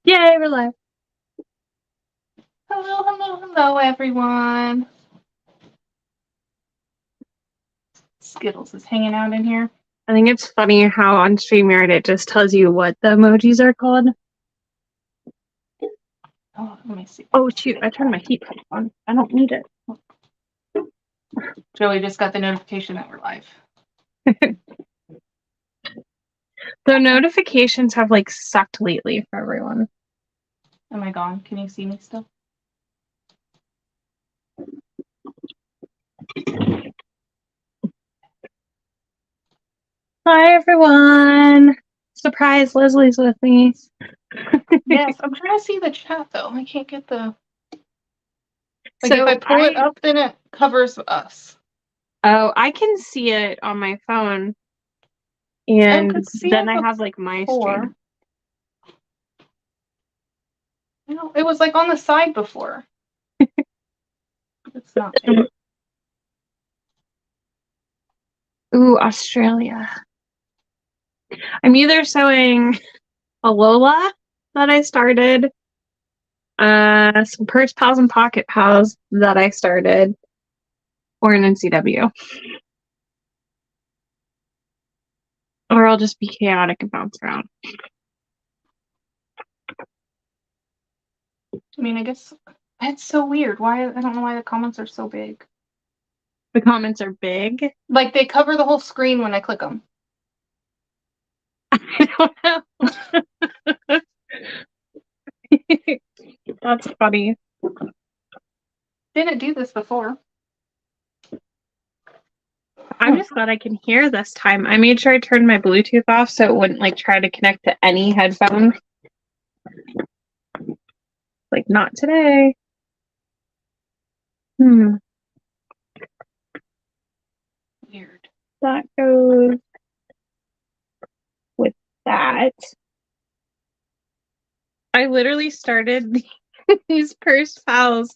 Yay, we're live. Hello, hello, hello, everyone. Skittles is hanging out in here. I think it's funny how on StreamYard it just tells you what the emojis are called. Oh, let me see. Oh, shoot, I turned my heat pump on. I don't need it. Joey just got the notification that we're live. The notifications have, like, sucked lately for everyone. Am I gone? Can you see me still? Hi, everyone. Surprise, Leslie's with me. Yes, I'm trying to see the chat, though. I can't get the... Like, So if I pull it up, then it covers us. Oh, I can see it on my phone. And then I have, like, my stream. No, it was, like, on the side before. It's not. Ooh, Australia. I'm either sewing a Lola that I started, some Purse Pals and Pocket Pals that I started, or an NCW. Or I'll just be chaotic and bounce around. I mean, I guess that's so weird. Why? I don't know why the comments are so big. The comments are big. Like, they cover the whole screen when I click them. I don't know. That's funny. Didn't do this before. I'm just glad I can hear this time. I made sure I turned my Bluetooth off so it wouldn't like try to connect to any headphone. Like, not today. Weird. That goes with that. I literally started these Purse Pals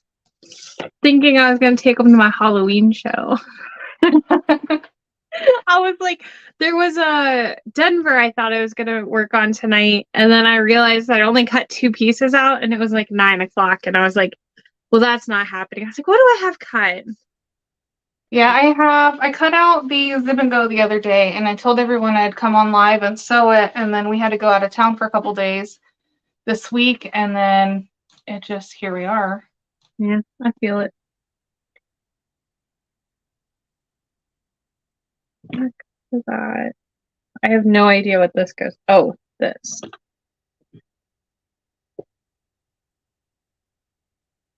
thinking I was going to take them to my Halloween show. I was like, there was a Denver I thought I was going to work on tonight. And then I realized I only cut 2 pieces out and it was like 9 o'clock. And I was like, well, that's not happening. I was like, what do I have cut? Yeah, I cut out the Zip and Go the other day, and I told everyone I'd come on live and sew it, and then we had to go out of town for a couple days this week, and then it just, here we are. Yeah, I feel it. That. I have no idea what this goes. Oh, this.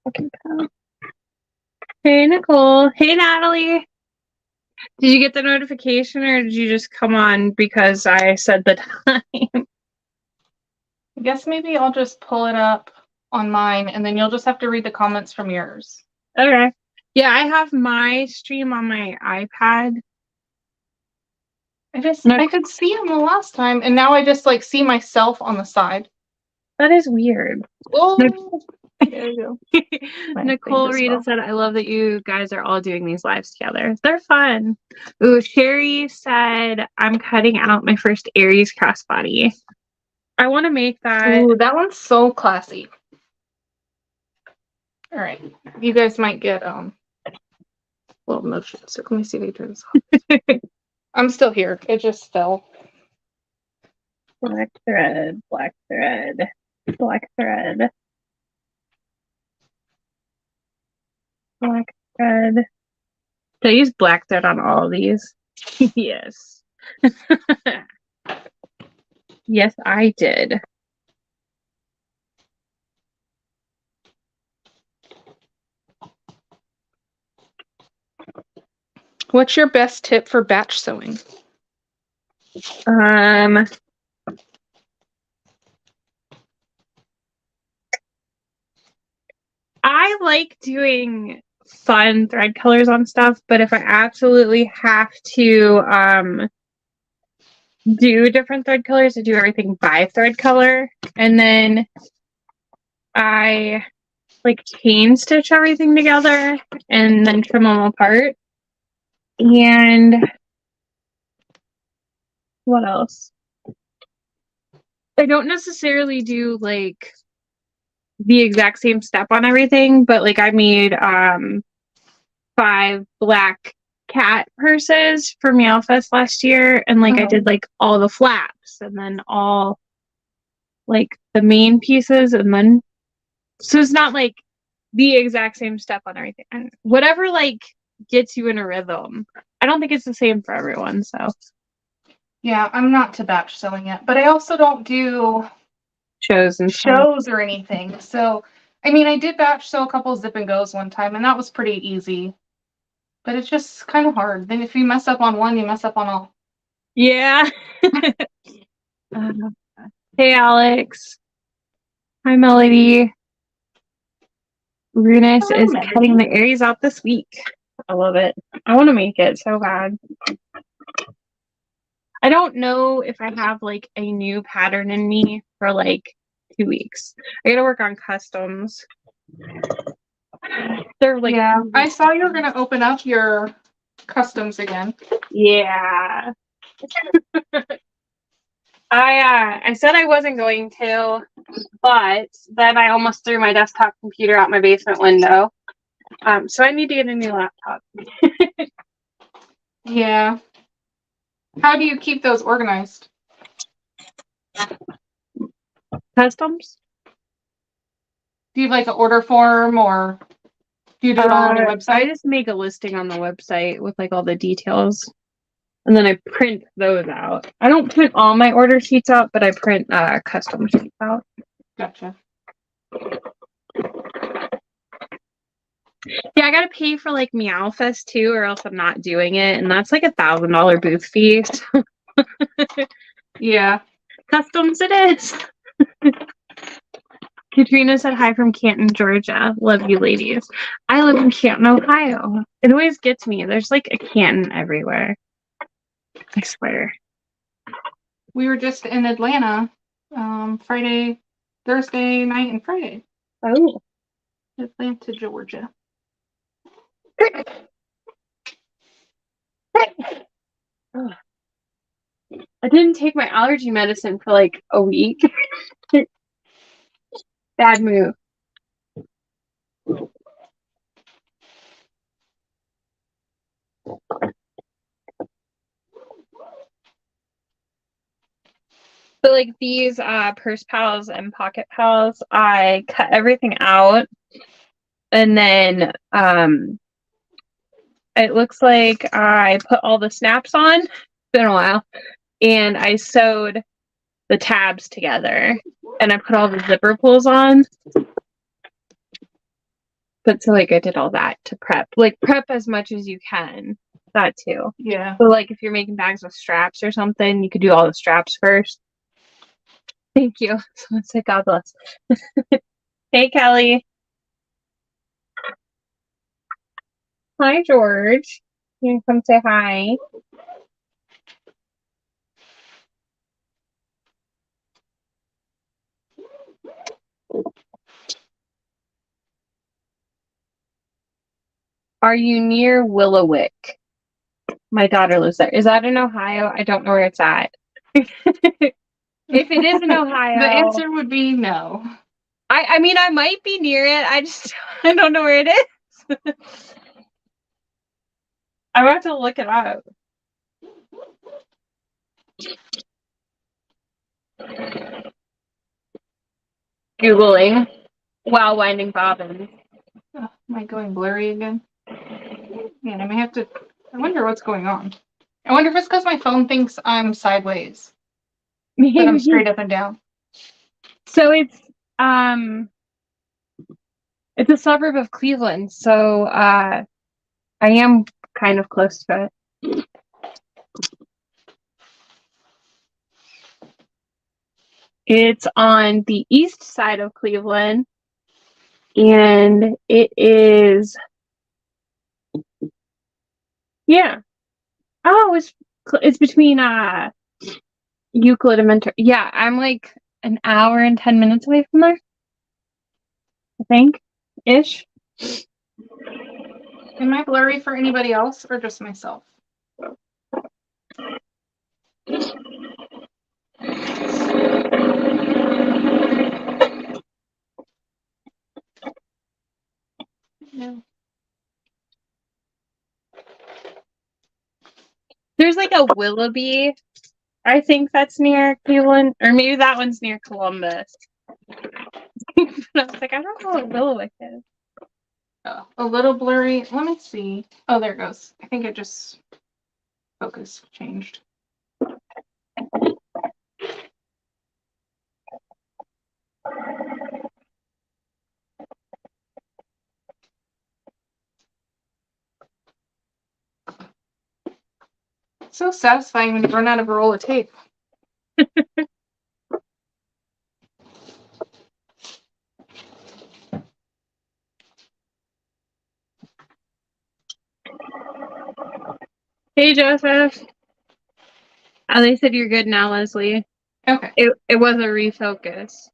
Okay. Hey, Nicole. Hey, Natalie. Did you get the notification or did you just come on because I said the time? I guess maybe I'll just pull it up on mine, and then you'll just have to read the comments from yours. Okay. Yeah, I have my stream on my iPad. I could see them the last time, and now I just like see myself on the side. That is weird. Oh, there you go. Nicole Rita said, I love that you guys are all doing these lives together. They're fun. Ooh, Sherry said, I'm cutting out my first Aries crossbody. I want to make that. Ooh, that one's so classy. All right. You guys might get little motion. So let me see if I turn this off. I'm still here. It just fell. Black thread, black thread, black thread. Black thread. Did I use black thread on all of these? Yes. Yes, I did. What's your best tip for batch sewing? I like doing fun thread colors on stuff, but if I absolutely have to do different thread colors, I do everything by thread color, and then I like chain stitch everything together and then trim them apart. And what else? I don't necessarily do like the exact same step on everything, but like I made 5 black cat purses for Meowfest last year, and like I did like all the flaps and then all like the main pieces, and then so it's not like the exact same step on everything. Whatever like gets you in a rhythm. I don't think it's the same for everyone, so Yeah, I'm not to batch sewing yet, but I also don't do shows and shows or anything. So, I mean, I did batch sew a couple zip and goes one time, and that was pretty easy. But it's just kind of hard. Then if you mess up on one, you mess up on all. Yeah. Hey, Alex. Hi, Melody. Runus Hello, is Melody. cutting the Aries out this week. I love it. I want to make it so bad. I don't know if I have like a new pattern in me for like 2 weeks. I gotta work on customs. They're like, yeah, I saw you were gonna open up your customs again. yeah. I said I wasn't going to, but then I almost threw my desktop computer out my basement window. So I need to get a new laptop. Yeah. How do you keep those organized? Customs? Do you have like an order form, or do you do it all on your I website? just make a listing on the website with like all the details, and then I print those out. I don't print all my order sheets out, but I print custom sheets out. Gotcha. Yeah, I gotta pay for like Meowfest too, or else I'm not doing it, and that's like $1,000 booth fee. So Yeah. customs it is. Katrina said hi from Canton, Georgia. Love you, ladies. I live in Canton, Ohio. It always gets me. There's like a Canton everywhere. I swear. We were just in Atlanta, Friday, Thursday night, and Friday. Oh. Atlanta, Georgia. I didn't take my allergy medicine for like a week. Bad move. But like these purse pals and pocket pals, I cut everything out, and then it looks like I put all the snaps on. It's been a while. And I sewed the tabs together, and I put all the zipper pulls on. But so like I did all that to prep. Like prep as much as you can. That too. Yeah. So like if you're making bags with straps or something, you could do all the straps first. Thank you. Someone said God bless. Hey Kelly. Hi George. You can come say hi. Are you near Willowick? My daughter lives there. Is that in Ohio? I don't know where it's at. If it is in Ohio, The answer would be no. I mean I might be near it. I don't know where it is. I'm about to look it up. Googling while winding bobbins. Oh, am I going blurry again? Man, I may have to. I wonder what's going on. I wonder if it's because my phone thinks I'm sideways, but I'm straight up and down. So it's a suburb of Cleveland, so I am kind of close to it. It's on the east side of Cleveland, and it is, yeah. Oh, it's between Euclid and Mentor. Yeah, I'm like an hour and 10 minutes away from there. I think, ish. Am I blurry for anybody else or just myself? like a Willoughby. I think that's near Cleveland, or maybe that one's near Columbus. But I was like, I don't know what Willowick is. Oh, a little blurry. Let me see. Oh, there it goes. I think it just focus changed. It's so satisfying when you run out of a roll of tape. Hey, Joseph. They said you're good now, Leslie. Okay. It was a refocus.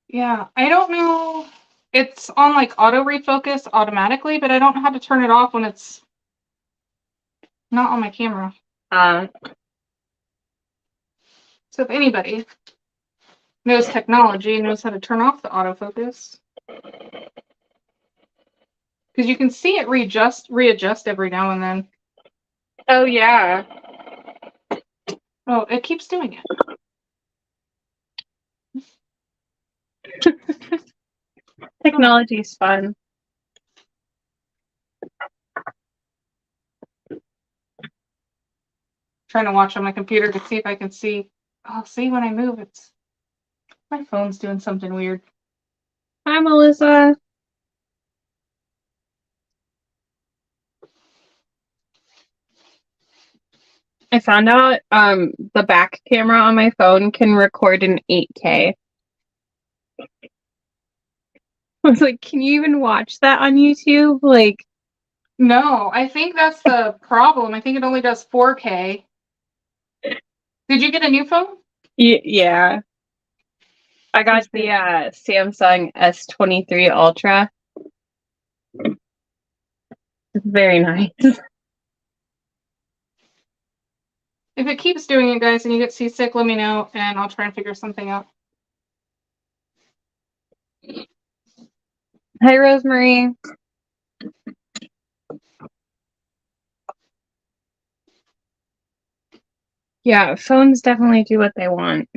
Yeah, I don't know. It's on like auto refocus automatically, but I don't know how to turn it off when it's not on my camera. So if anybody knows technology, knows how to turn off the autofocus, because you can see it readjust every now and then. Oh, yeah. Oh, it keeps doing it. Technology's fun. Trying to watch on my computer to see if I can see. Oh, see, when I move, it's my phone's doing something weird. Hi, Melissa. I found out the back camera on my phone can record in 8K. I was like, can you even watch that on YouTube? Like, No, I think that's the problem. I think it only does 4K. Did you get a new phone? yeah. I got the Samsung S23 Ultra. It's very nice. If it keeps doing it, guys, and you get seasick, let me know, and I'll try and figure something out. Hi, Rosemary. Yeah, phones definitely do what they want.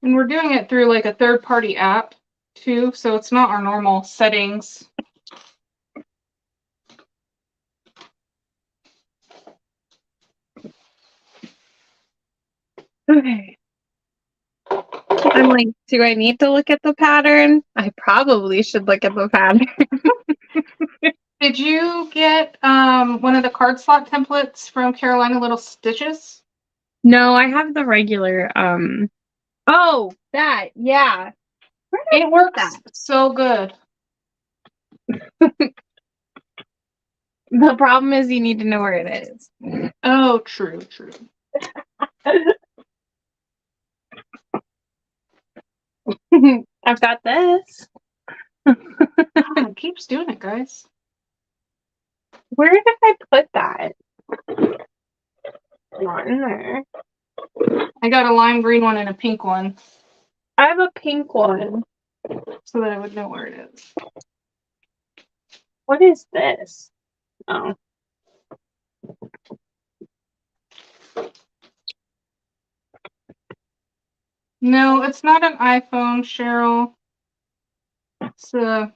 And we're doing it through like a third-party app, too, so it's not our normal settings. Okay. I'm like, do I need to look at the pattern? I probably should look at the pattern. Did you get one of the card slot templates from Carolina Little Stitches? No, I have the regular, oh, that, yeah. It works so good. The problem is you need to know where it is. Oh, true. I've got this. It keeps doing it, guys. Where did I put that? Not in there. I got a lime green one and a pink one. I have a pink one. So that I would know where it is. What is this? Oh. No, it's not an iPhone, Cheryl. It's a,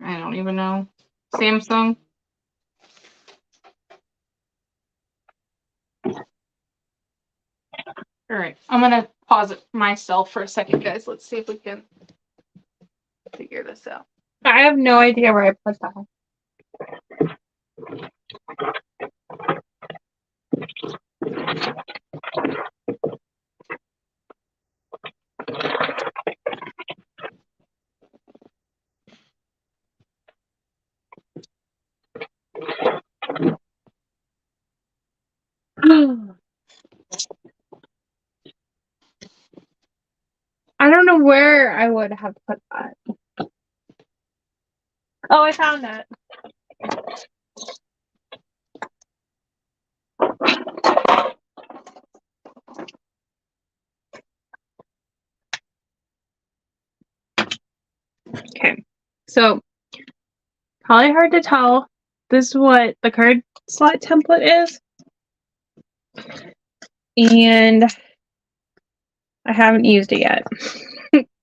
I don't even know, Samsung. All right, I'm gonna pause it myself for a second, guys. Let's see if we can figure this out. I have no idea where I put that. I don't know where I would have put that. Oh, I found that. Okay, so probably hard to tell, this is what the card slot template is. And I haven't used it yet.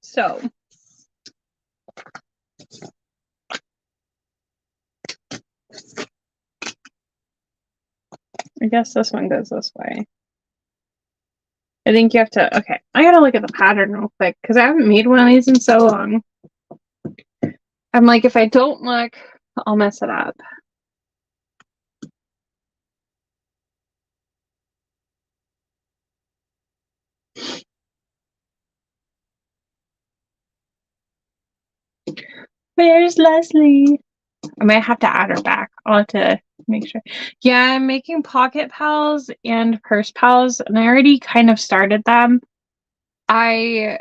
So I guess this one goes this way. I think you have to, okay, I gotta look at the pattern real quick because I haven't made one of these in so long. I'm like, if I don't look, I'll mess it up. Where's Leslie? I might have to add her back. I'll have to make sure. Yeah, I'm making pocket pals and purse pals, and I already kind of started them. I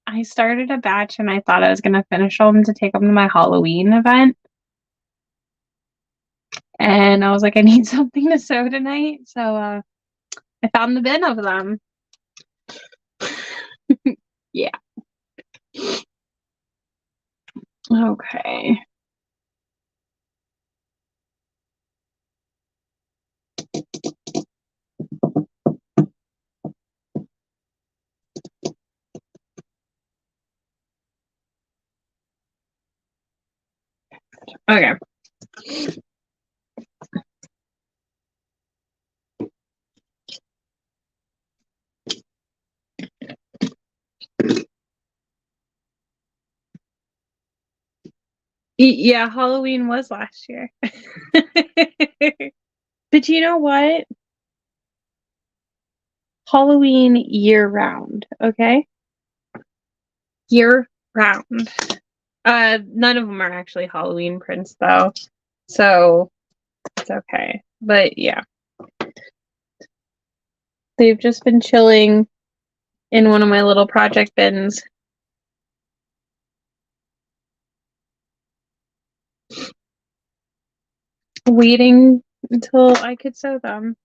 I started a batch and I thought I was gonna finish them to take them to my Halloween event. And I was like, I need something to sew tonight. So I found the bin of them. Yeah. Okay. Okay. Yeah, Halloween was last year. But you know what? Halloween year round, okay? Year round. None of them are actually Halloween prints though. So it's okay. But yeah. They've just been chilling in one of my little project bins. Waiting until I could sew them.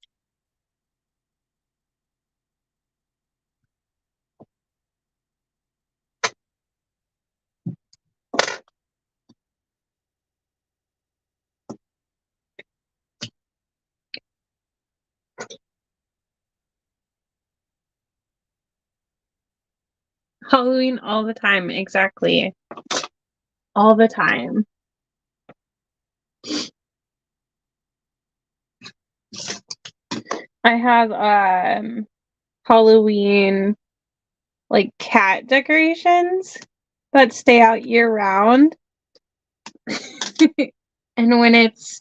Halloween all the time, exactly. All the time. I have Halloween like cat decorations that stay out year round. And when it's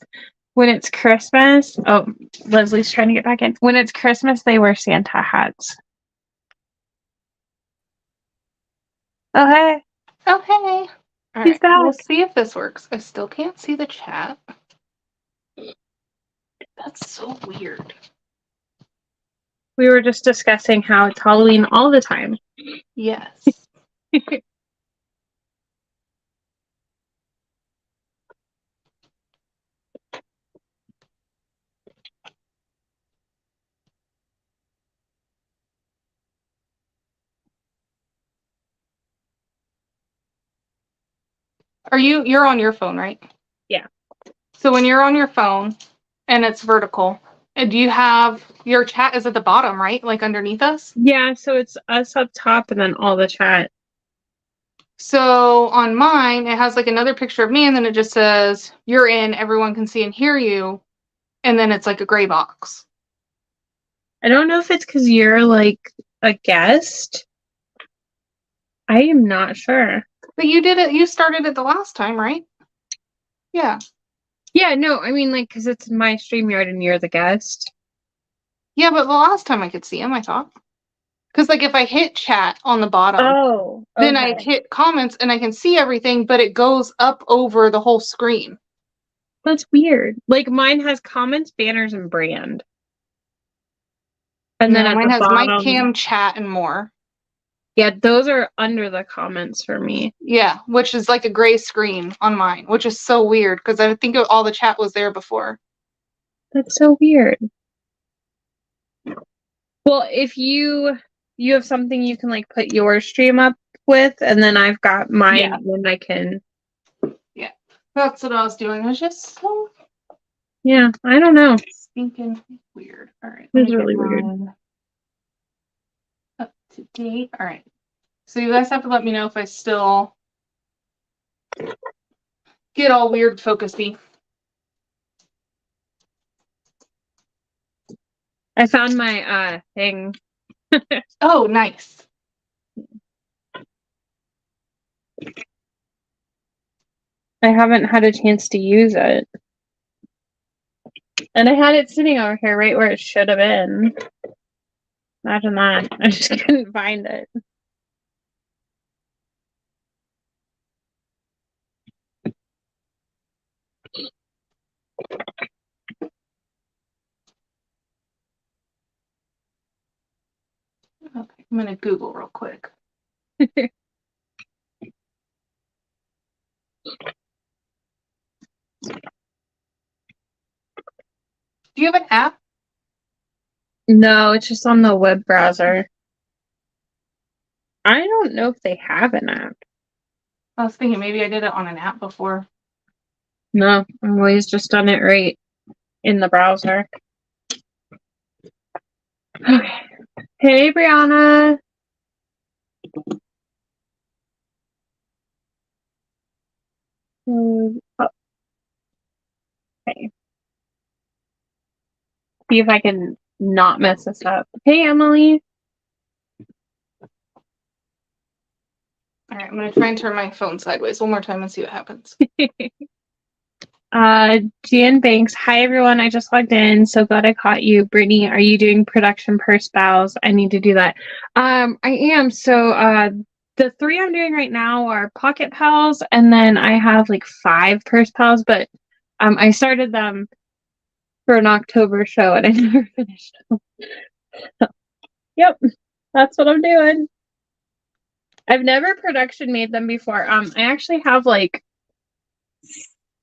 Christmas, oh, Leslie's trying to get back in. When it's Christmas, they wear Santa hats. Okay. Okay. All He's right. back. We'll see if this works. I still can't see the chat. That's so weird. We were just discussing how it's Halloween all the time. Yes. You're on your phone, right? Yeah. So when you're on your phone and it's vertical, do you have your chat is at the bottom, right? Like underneath us? Yeah, so it's us up top and then all the chat. So on mine, it has like another picture of me and then it just says, you're in, everyone can see and hear you. And then it's like a gray box. I don't know if it's because you're like a guest. I am not sure. But you started it the last time, right? Yeah. Yeah, no, I mean like because it's my StreamYard and you're the guest. Yeah, but the last time I could see him, I thought. Because like if I hit chat on the bottom, Oh, then I hit comments and I can see everything, but it goes up over the whole screen. That's weird. Like mine has comments, banners, and brand. And then at mine the has bottom, mic cam, chat, and more. Yeah, those are under the comments for me. Yeah, which is like a gray screen on mine, which is so weird because I think all the chat was there before. That's so weird. Well, if you have something you can like put your stream up with, and then I've got mine, Yeah. and I can. Yeah. That's what I was doing. It was just so Yeah, I don't know. stinking weird. All right, It let was me get really weird. mine up to date. All right. So you guys have to let me know if I still get all weird focusy. I found my thing. Oh, nice. I haven't had a chance to use it. And I had it sitting over here right where it should have been. Imagine that. I just couldn't find it. Okay, I'm gonna Google real quick. Do you have an app? No, it's just on the web browser. I don't know if they have an app. I was thinking maybe I did it on an app before. No, I've always just done it right in the browser. Hey, Brianna. Oh, okay. See if I can not mess this up. Hey, Emily. All right, I'm gonna try and turn my phone sideways one more time and see what happens. Jan Banks. Hi, everyone. I just logged in. So glad I caught you. Brittany, are you doing production per spouse? I need to do that. I am. So, the 3 I'm doing right now are Pocket Pals, and then I have like 5 Purse Pals, but I started them for an October show and I never finished them. So, yep, that's what I'm doing. I've never production made them before. I actually have like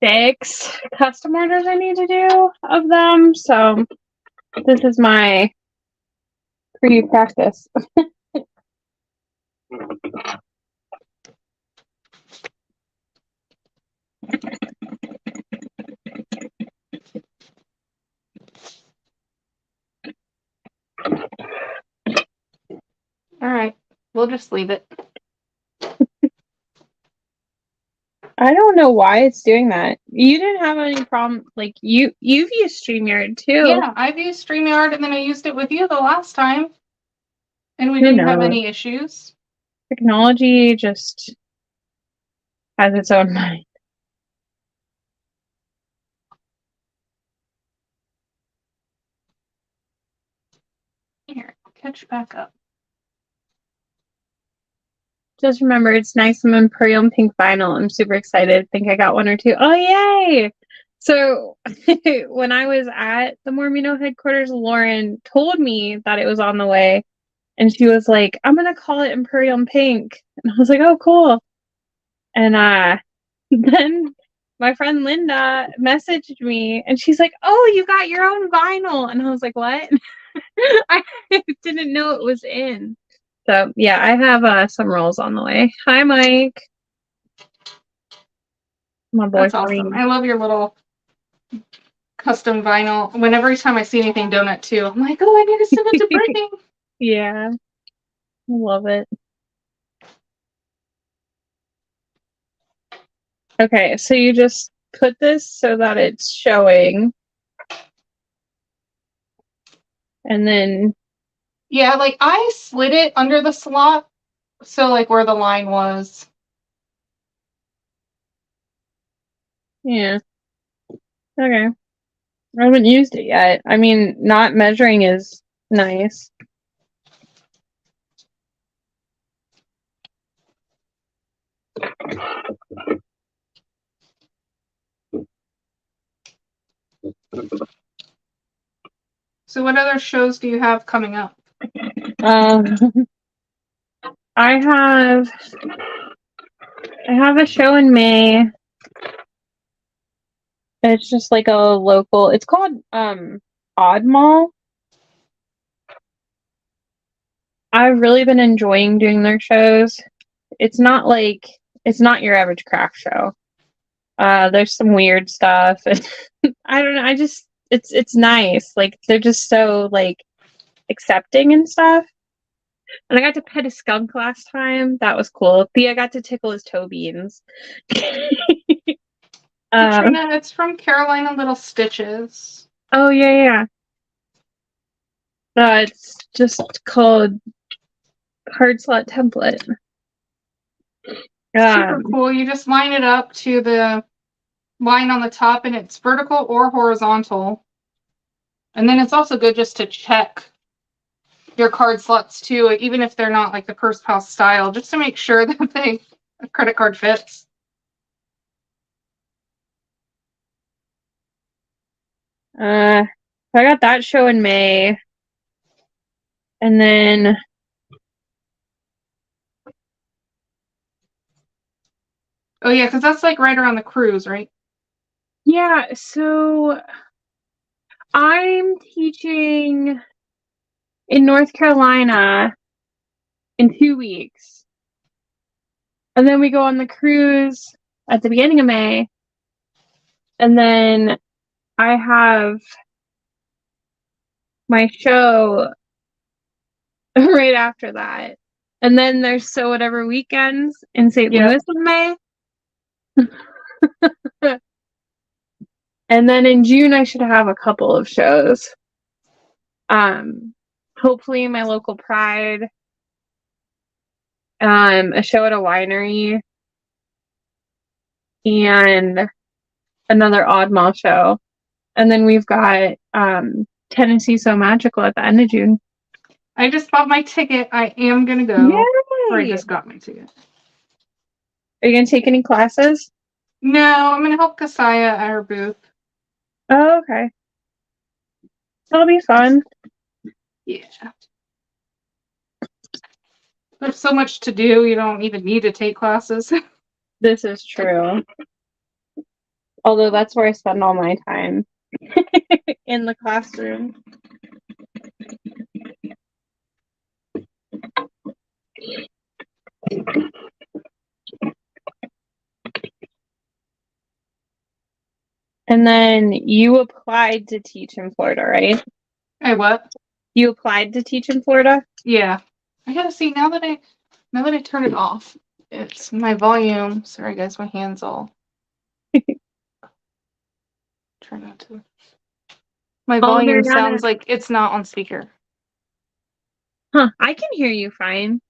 6 custom orders I need to do of them, so this is my pre-practice. All right, we'll just leave it. I don't know why it's doing that. You didn't have any problem, like you've used StreamYard too. Yeah, I've used StreamYard and then I used it with you the last time. And we Who didn't have knows? any issues. Technology just has its own mind. Here, catch back up. Just remember, it's nice. Some Empurrium pink vinyl. I'm super excited. I think I got 1 or 2. Oh, yay! So when I was at the Mormino headquarters, Lauren told me that it was on the way. And she was like, I'm going to call it Empurrium pink. And I was like, oh, cool. And then my friend Linda messaged me and she's like, oh, you got your own vinyl. And I was like, what? I didn't know it was in. So yeah, I have some rolls on the way. Hi, Mike. My That's awesome. boyfriend. I love your little custom vinyl. Every time I see anything donut too, I'm like, oh, I need to send it to Brittany. Yeah, I love it. Okay, so you just put this so that it's showing. And then Yeah, like I slid it under the slot. So like where the line was. yeah. Okay. I haven't used it yet. I mean, not measuring is nice. So what other shows do you have coming up? Um, I have a show in May. It's just like a local. It's called Odd Mall. I've really been enjoying doing their shows. It's not your average craft show. There's some weird stuff. I don't know. It's nice. Like they're just so like accepting and stuff. And I got to pet a skunk last time. That was cool. Thea got to tickle his toe beans. Katrina, it's from Carolina Little Stitches. Oh yeah. It's just called Hard Slot Template. Super cool. You just line it up to the line on the top, and it's vertical or horizontal. And then it's also good just to check your card slots too, even if they're not like the Purse Pal style, just to make sure that a credit card fits. I got that show in May. And then oh yeah, because that's like right around the cruise, right? yeah, so I'm teaching in North Carolina in 2 weeks. And then we go on the cruise at the beginning of May. And then I have my show right after that. And then there's So Whatever weekends in St. Louis in May. And then in June I should have a couple of shows. Hopefully my local Pride, a show at a winery, and another Odd Mall show. And then we've got Tennessee So Magical at the end of June. I just bought my ticket. I am gonna go. Yay! Or I just got my ticket. Are you gonna take any classes? No, I'm gonna help Kasaya at her booth. Oh, okay. That'll be fun. Yeah. There's so much to do, you don't even need to take classes. This is true. Although that's where I spend all my time. In the classroom. And then you applied to teach in Florida, right? Hey, what? You applied to teach in Florida? Yeah. I gotta see now that I turn it off. It's my volume. Sorry guys, my hand's all try not to. My volume sounds like it's not on speaker. Huh, I can hear you fine.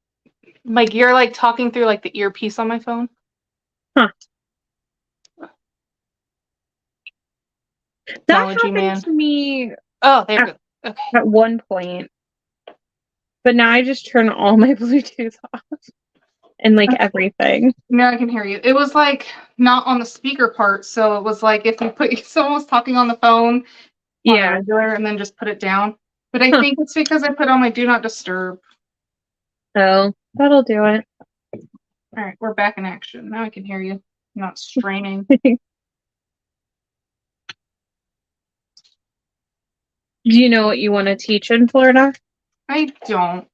Like you're like talking through like the earpiece on my phone. Huh. That happened man. to me Oh, there we go. Okay. At one point. But now I just turn all my Bluetooth off. And like everything. Now I can hear you. It was like not on the speaker part, so it was like if you put someone was talking on the phone, yeah, regular, and then just put it down. But I think it's because I put on my do not disturb. Oh, that'll do it. All right, we're back in action. Now I can hear you. I'm not straining. Do you know what you want to teach in Florida? I don't.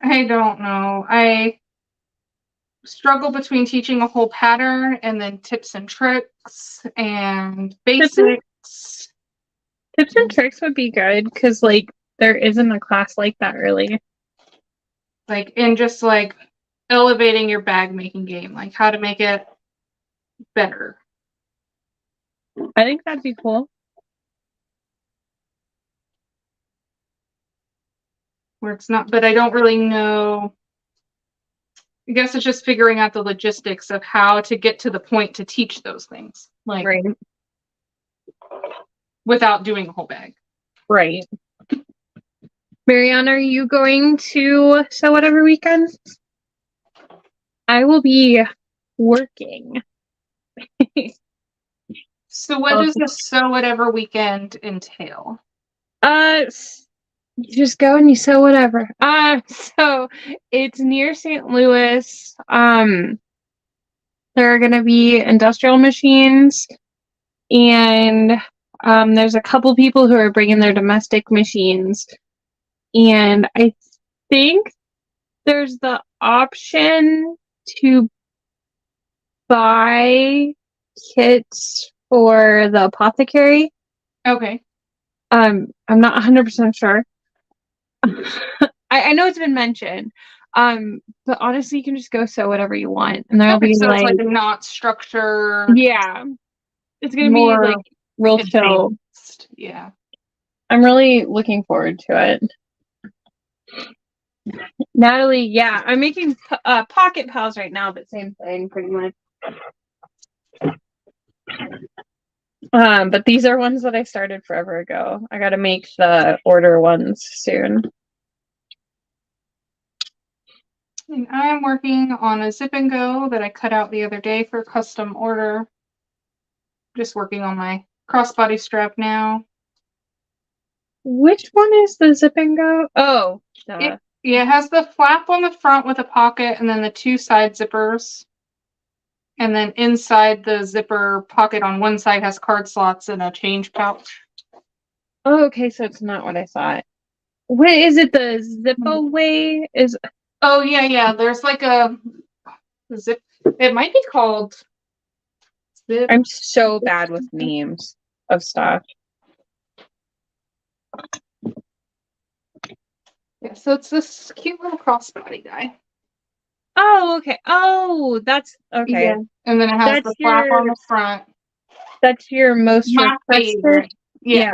I don't know. I struggle between teaching a whole pattern and then tips and tricks and basics. Tips and tricks would be good because like there isn't a class like that really. Like and just like elevating your bag making game, like how to make it better. I think that'd be cool. Where it's not, but I don't really know. I guess it's just figuring out the logistics of how to get to the point to teach those things, like right. Without doing a whole bag. Right. Marianne, are you going to So Whatever weekends? I will be working. So what does the So Whatever weekend entail? You just go and you sew whatever. So it's near St. Louis. There are gonna be industrial machines, and there's a couple people who are bringing their domestic machines, and I think there's the option to buy kits for the apothecary. Okay. I'm not 100% sure. I know it's been mentioned. But honestly, you can just go sew whatever you want, and there'll Okay, be so it's like, like not structured, yeah, it's gonna be more like real chill. advanced. Yeah. I'm really looking forward to it. Natalie, yeah, I'm making pocket pals right now, but same thing pretty much. But these are ones that I started forever ago. I gotta make the order ones soon. And I'm working on a zip and go that I cut out the other day for custom order. Just working on my crossbody strap now. Which one is the zip and go? Oh, Yeah, it has the flap on the front with a pocket and then the two side zippers. And then inside the zipper pocket on one side has card slots and a change pouch. oh, okay, so it's not what I thought. What is it? The Zippo way is. Oh yeah. There's like a zip. It might be called zip. I'm so bad with names of stuff. Yeah, so it's this cute little crossbody guy. Oh, okay. Oh, that's okay. Yeah. And then it has That's the flap your on the front. that's your most My requested. favorite. Yeah.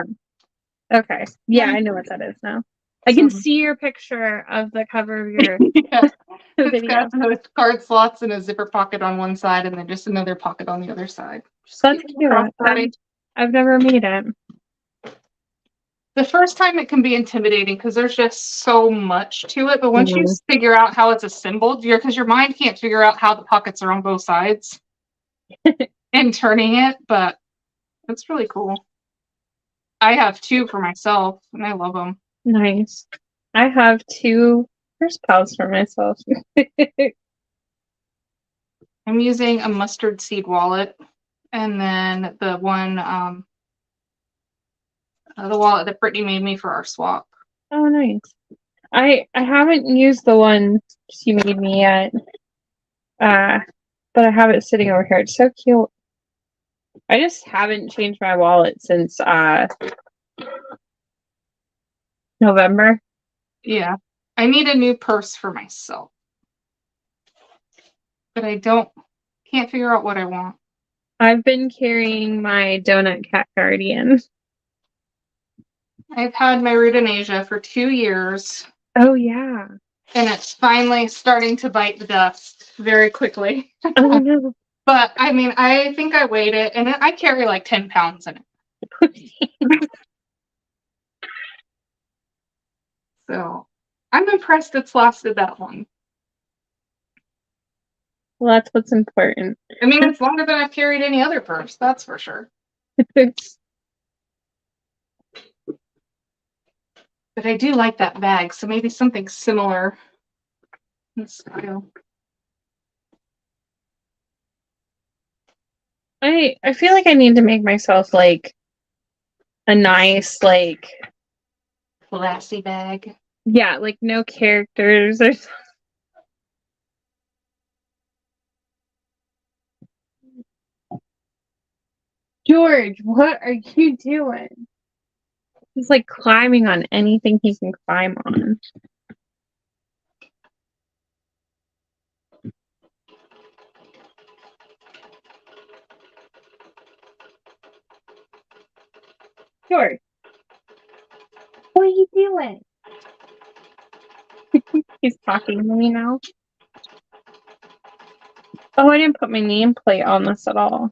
Okay. Yeah, I know what that is now. I can see your picture of the cover of your Yeah. It's video. got the card slots and a zipper pocket on one side and then just another pocket on the other side. Just That's cute little crossbody. I've never made it. The first time it can be intimidating because there's just so much to it, but once you Mhm. figure out how it's assembled, because your mind can't figure out how the pockets are on both sides and turning it, but it's really cool. I have two for myself and I love them. Nice. I have two purse pals for myself. I'm using a mustard seed wallet and then the one, the wallet that Brittany made me for our swap. Oh, nice. I haven't used the one she made me yet. But I have it sitting over here. It's so cute. I just haven't changed my wallet since November. Yeah. I need a new purse for myself. But I can't figure out what I want. I've been carrying my donut cat guardian. I've had my Rudinasia for 2 years. Oh yeah. And it's finally starting to bite the dust very quickly. Oh no. But I mean, I think I weighed it, and I carry like 10 pounds in it. So I'm impressed it's lasted that long. Well, that's what's important. I mean, it's longer than I've carried any other purse, that's for sure. But I do like that bag, so maybe something similar in style. I feel like I need to make myself like a nice like Classy bag. yeah, like no characters or George, what are you doing? He's like climbing on anything he can climb on. George, what are you doing? He's talking to me now. Oh, I didn't put my nameplate on this at all.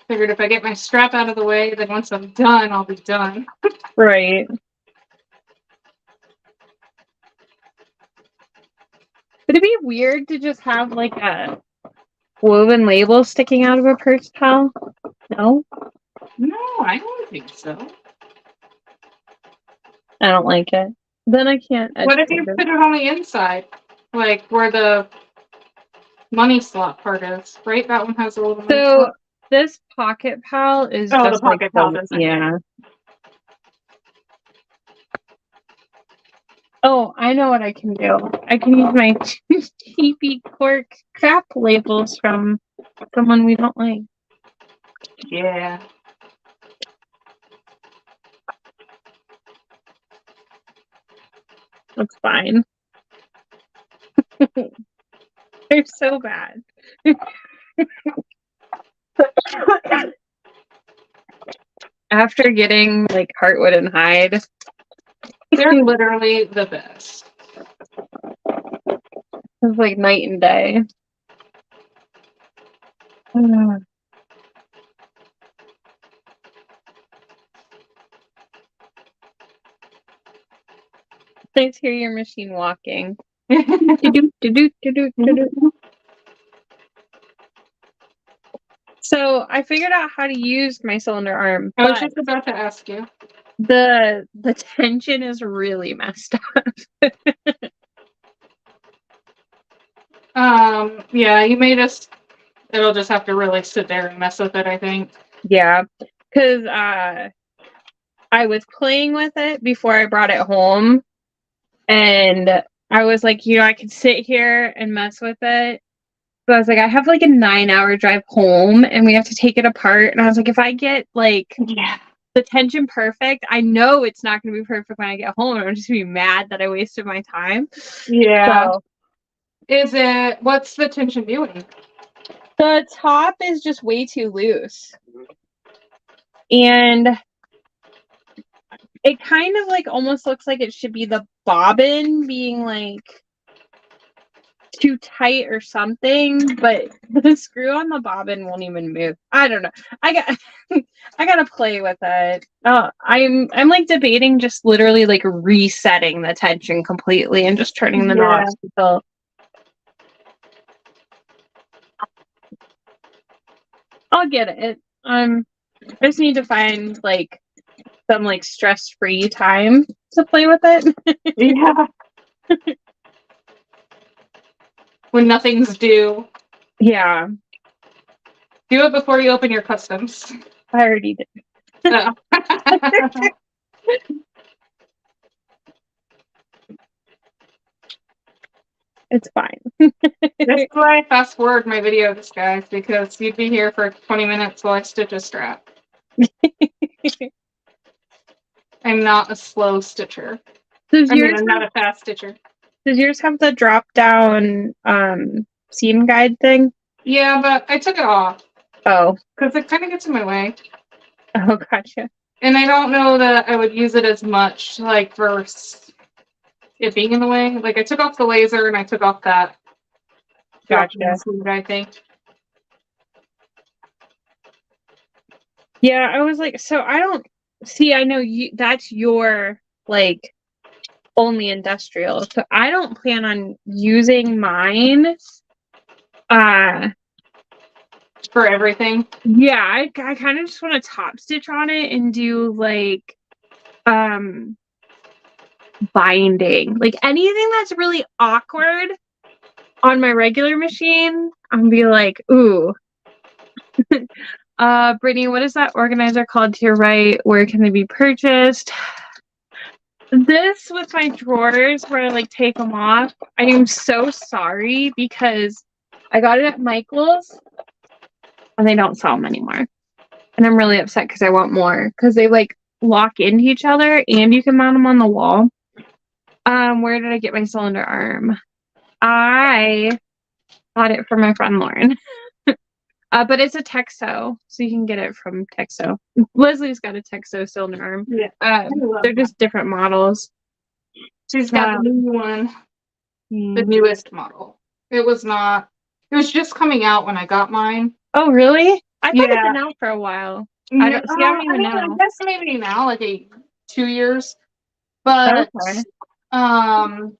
Figured if I get my strap out of the way, then once I'm done, I'll be done. Right. Would it be weird to just have like a woven label sticking out of a purse pal? No? No, I don't think so. I don't like it. Then I can't. What if you put it on the inside? Like where the money slot part is, right? That one has a little money So slot. this Pocket Pal is Oh, the just like Pocket Pal doesn't. yeah. Oh, I know what I can do. I can use my cheapy cork crap labels from someone we don't like. Yeah. That's fine. They're so bad. After getting like Heartwood and Hyde, They're literally the best. it's like night and day. Let's hear your machine walking. So I figured out how to use my cylinder arm. I was just about to ask you. The tension is really messed up. Yeah, you made us. It'll just have to really sit there and mess with it, I think. Yeah, because I was playing with it before I brought it home, and I was like, I could sit here and mess with it. But I was like, I have like a 9-hour drive home, and we have to take it apart. And I was like, if I get like the tension perfect, I know it's not going to be perfect when I get home. I'm just going to be mad that I wasted my time. Yeah. So, What's the tension doing? the top is just way too loose. And it kind of like almost looks like it should be the bobbin being like too tight or something, but the screw on the bobbin won't even move. I don't know. I gotta play with it. I'm like debating just literally like resetting the tension completely and just turning the knobs until I'll get it. I just need to find like some like stress-free time to play with it. Yeah. When nothing's due. Yeah. Do it before you open your customs. I already did. Oh. It's fine. That's why I fast forward my videos, guys, because you'd be here for 20 minutes while I stitch a strap. I'm not a slow stitcher. I'm not a fast stitcher. Does yours have the drop down seam guide thing? Yeah, but I took it off. Oh. Because it kind of gets in my way. Oh, gotcha. And I don't know that I would use it as much, like, versus it being in the way. Like, I took off the laser and I took off that. Gotcha. I think. Yeah, I was like, so I don't see, I know that's your like only industrial. So I don't plan on using mine. For everything. Yeah, I kind of just want to top stitch on it and do like binding. Like anything that's really awkward on my regular machine, I'm gonna be like, ooh. Brittany, what is that organizer called to your right? Where can they be purchased? This with my drawers where I like take them off. I am so sorry because I got it at Michael's and they don't sell them anymore. And I'm really upset because I want more because they like lock into each other and you can mount them on the wall. Where did I get my cylinder arm? I got it from my friend Lauren. But it's a Texo, so you can get it from Texo. Leslie's got a Texo cylinder arm. Yeah. They're just different models. She's got the new one, the newest model. It was just coming out when I got mine. Oh, really? I thought it's been out for a while. I don't even know. I guess maybe now, like 2 years. But, okay. And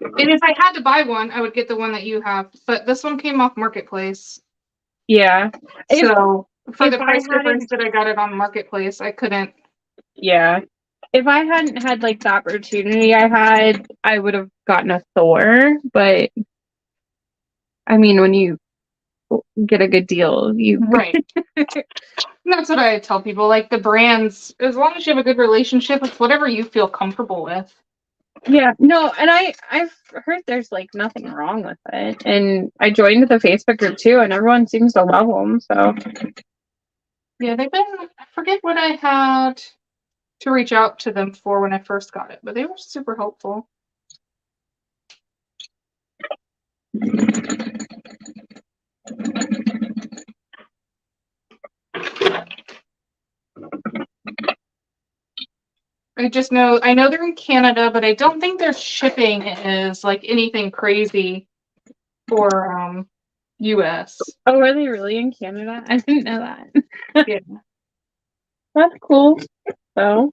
if I had to buy one, I would get the one that you have. But this one came off Marketplace. Yeah. So for the price difference that I got it on Marketplace, I couldn't. Yeah. If I hadn't had like the opportunity I would have gotten a Thor. But I mean, when you get a good deal. Right. That's what I tell people. Like the brands, as long as you have a good relationship, it's whatever you feel comfortable with. Yeah, no, and I've heard there's like nothing wrong with it, and I joined the Facebook group too, and everyone seems to love them. So Yeah, they've been. I forget what I had to reach out to them for when I first got it, but they were super helpful. I know they're in Canada, but I don't think their shipping is like anything crazy for US. oh, are they really in Canada? I didn't know that. Yeah. That's cool. So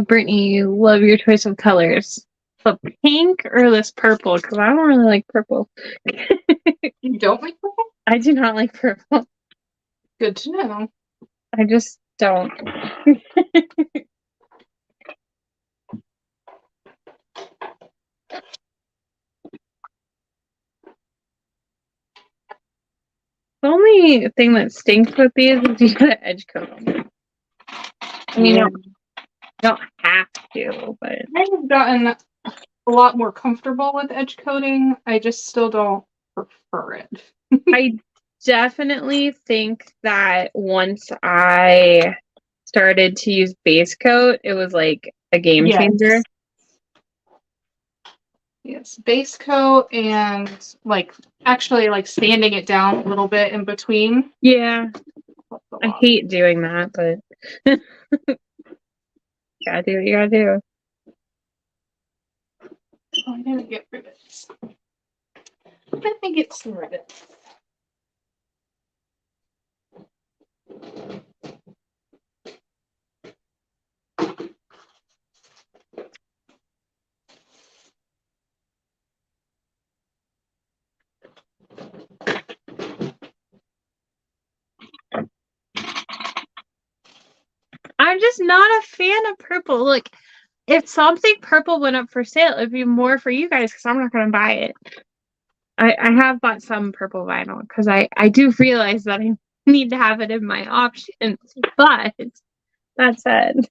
Brittany, you love your choice of colors. The pink or this purple? Because I don't really like purple. You don't like purple? I do not like purple. Good to know. I just don't. The only thing that stinks with these is you gotta edge coat them. I mean, you don't have to, but I've gotten a lot more comfortable with edge coating. I just still don't prefer it. I definitely think that once I started to use base coat, it was like a game changer. Yes, base coat and like actually like sanding it down a little bit in between. Yeah, I hate doing that, but gotta do what you gotta do. Oh, I didn't get rivets. Let me get some rivets. I'm just not a fan of purple. Like, if something purple went up for sale, it'd be more for you guys because I'm not gonna buy it. I have bought some purple vinyl because I do realize that I need to have it in my options. But that said,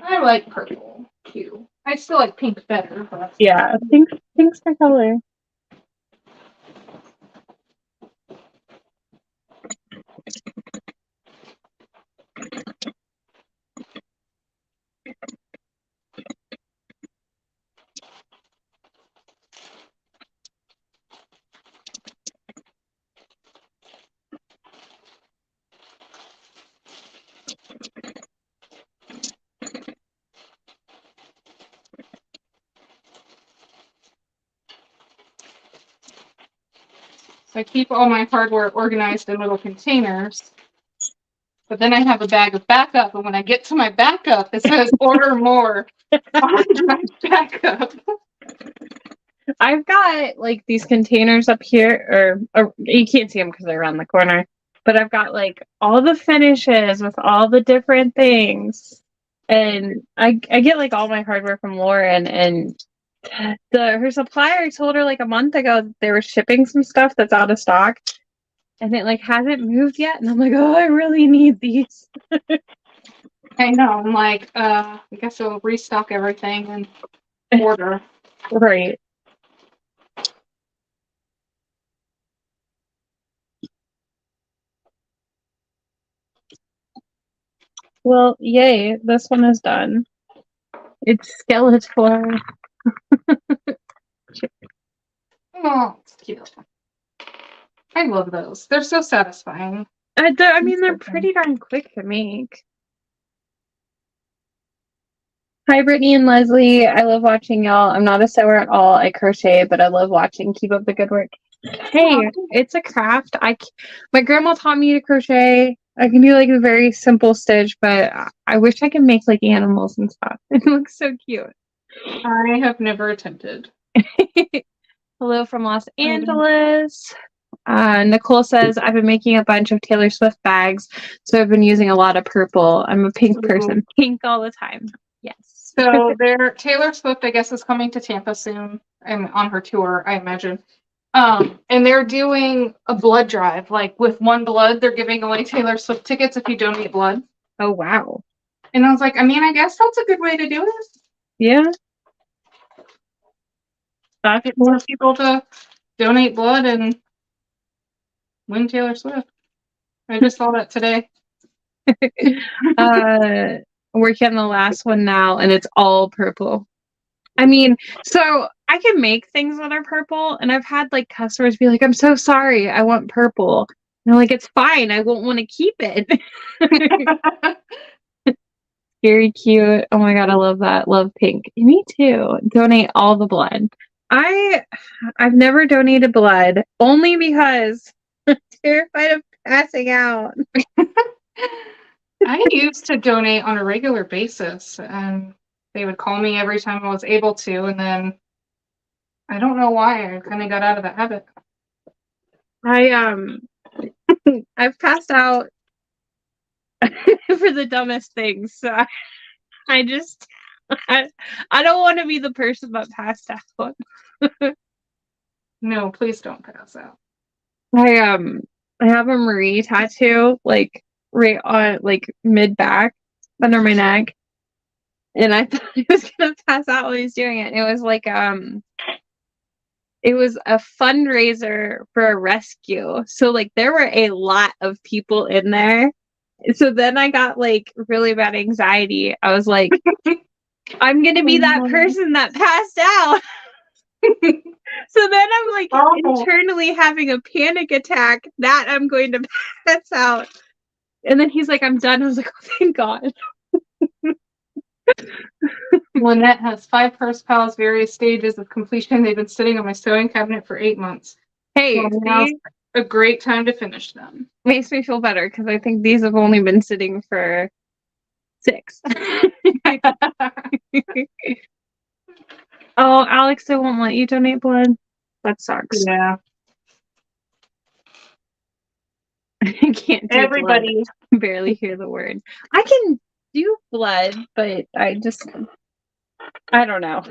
I like purple too. I still like pink better, but yeah, pink's my color. I keep all my hardware organized in little containers. But then I have a bag of backup, and when I get to my backup, it says order more on my backup. I've got like these containers up here, or you can't see them because they're around the corner. But I've got like all the finishes with all the different things, and I get like all my hardware from Lauren, and her supplier told her like a month ago that they were shipping some stuff that's out of stock, and it like hasn't moved yet. And I'm like, oh, I really need these. I know. I'm like, I guess we'll restock everything and order. Right. Well, yay, this one is done. It's Skeletor. Oh, it's cute. I love those. They're so satisfying. I mean, they're pretty darn quick to make. Hi, Brittany and Leslie. I love watching y'all. I'm not a sewer at all. I crochet, but I love watching. Keep up the good work. Hey, it's a craft. My grandma taught me to crochet. I can do like a very simple stitch, but I wish I could make like animals and stuff. It looks so cute. I have never attempted. Hello from Los Angeles. Nicole says, I've been making a bunch of Taylor Swift bags, so I've been using a lot of purple. I'm a pink person. Pink all the time. Yes. So Taylor Swift, I guess, is coming to Tampa soon and on her tour, I imagine. And they're doing a blood drive. Like with one blood, they're giving away Taylor Swift tickets if you donate blood. Oh, wow. And I was like, I mean, I guess that's a good way to do it. Yeah. Get more people to donate blood and win Taylor Swift. I just saw that today. Working on the last one now, and it's all purple. I mean, so I can make things that are purple, and I've had like customers be like, I'm so sorry, I want purple. And I'm like, it's fine, I won't want to keep it. Very cute. Oh my god, I love that. Love pink. Me too. Donate all the blood. I've never donated blood only because I'm terrified of passing out. I used to donate on a regular basis, and they would call me every time I was able to, and then I don't know why I kind of got out of the habit. I've passed out for the dumbest things. So I don't want to be the person that passed out. No, please don't pass out. I have a Marie tattoo, like right on like mid back under my neck. And I thought I was gonna pass out while I was doing it. It was like it was a fundraiser for a rescue. So like there were a lot of people in there. So then I got like really bad anxiety. I was like, I'm gonna be that person that passed out. So then I'm like internally having a panic attack that I'm going to pass out. And then he's like, I'm done. I was like, oh, thank God. Lynette has 5 purse pals, various stages of completion. They've been sitting on my sewing cabinet for 8 months. Hey, well, now's a great time to finish them. Makes me feel better because I think these have only been sitting for 6. Oh, Alex, they won't let you donate blood. That sucks. Yeah. I can't do Everybody blood. Barely hear the word. I can do blood, but I don't know.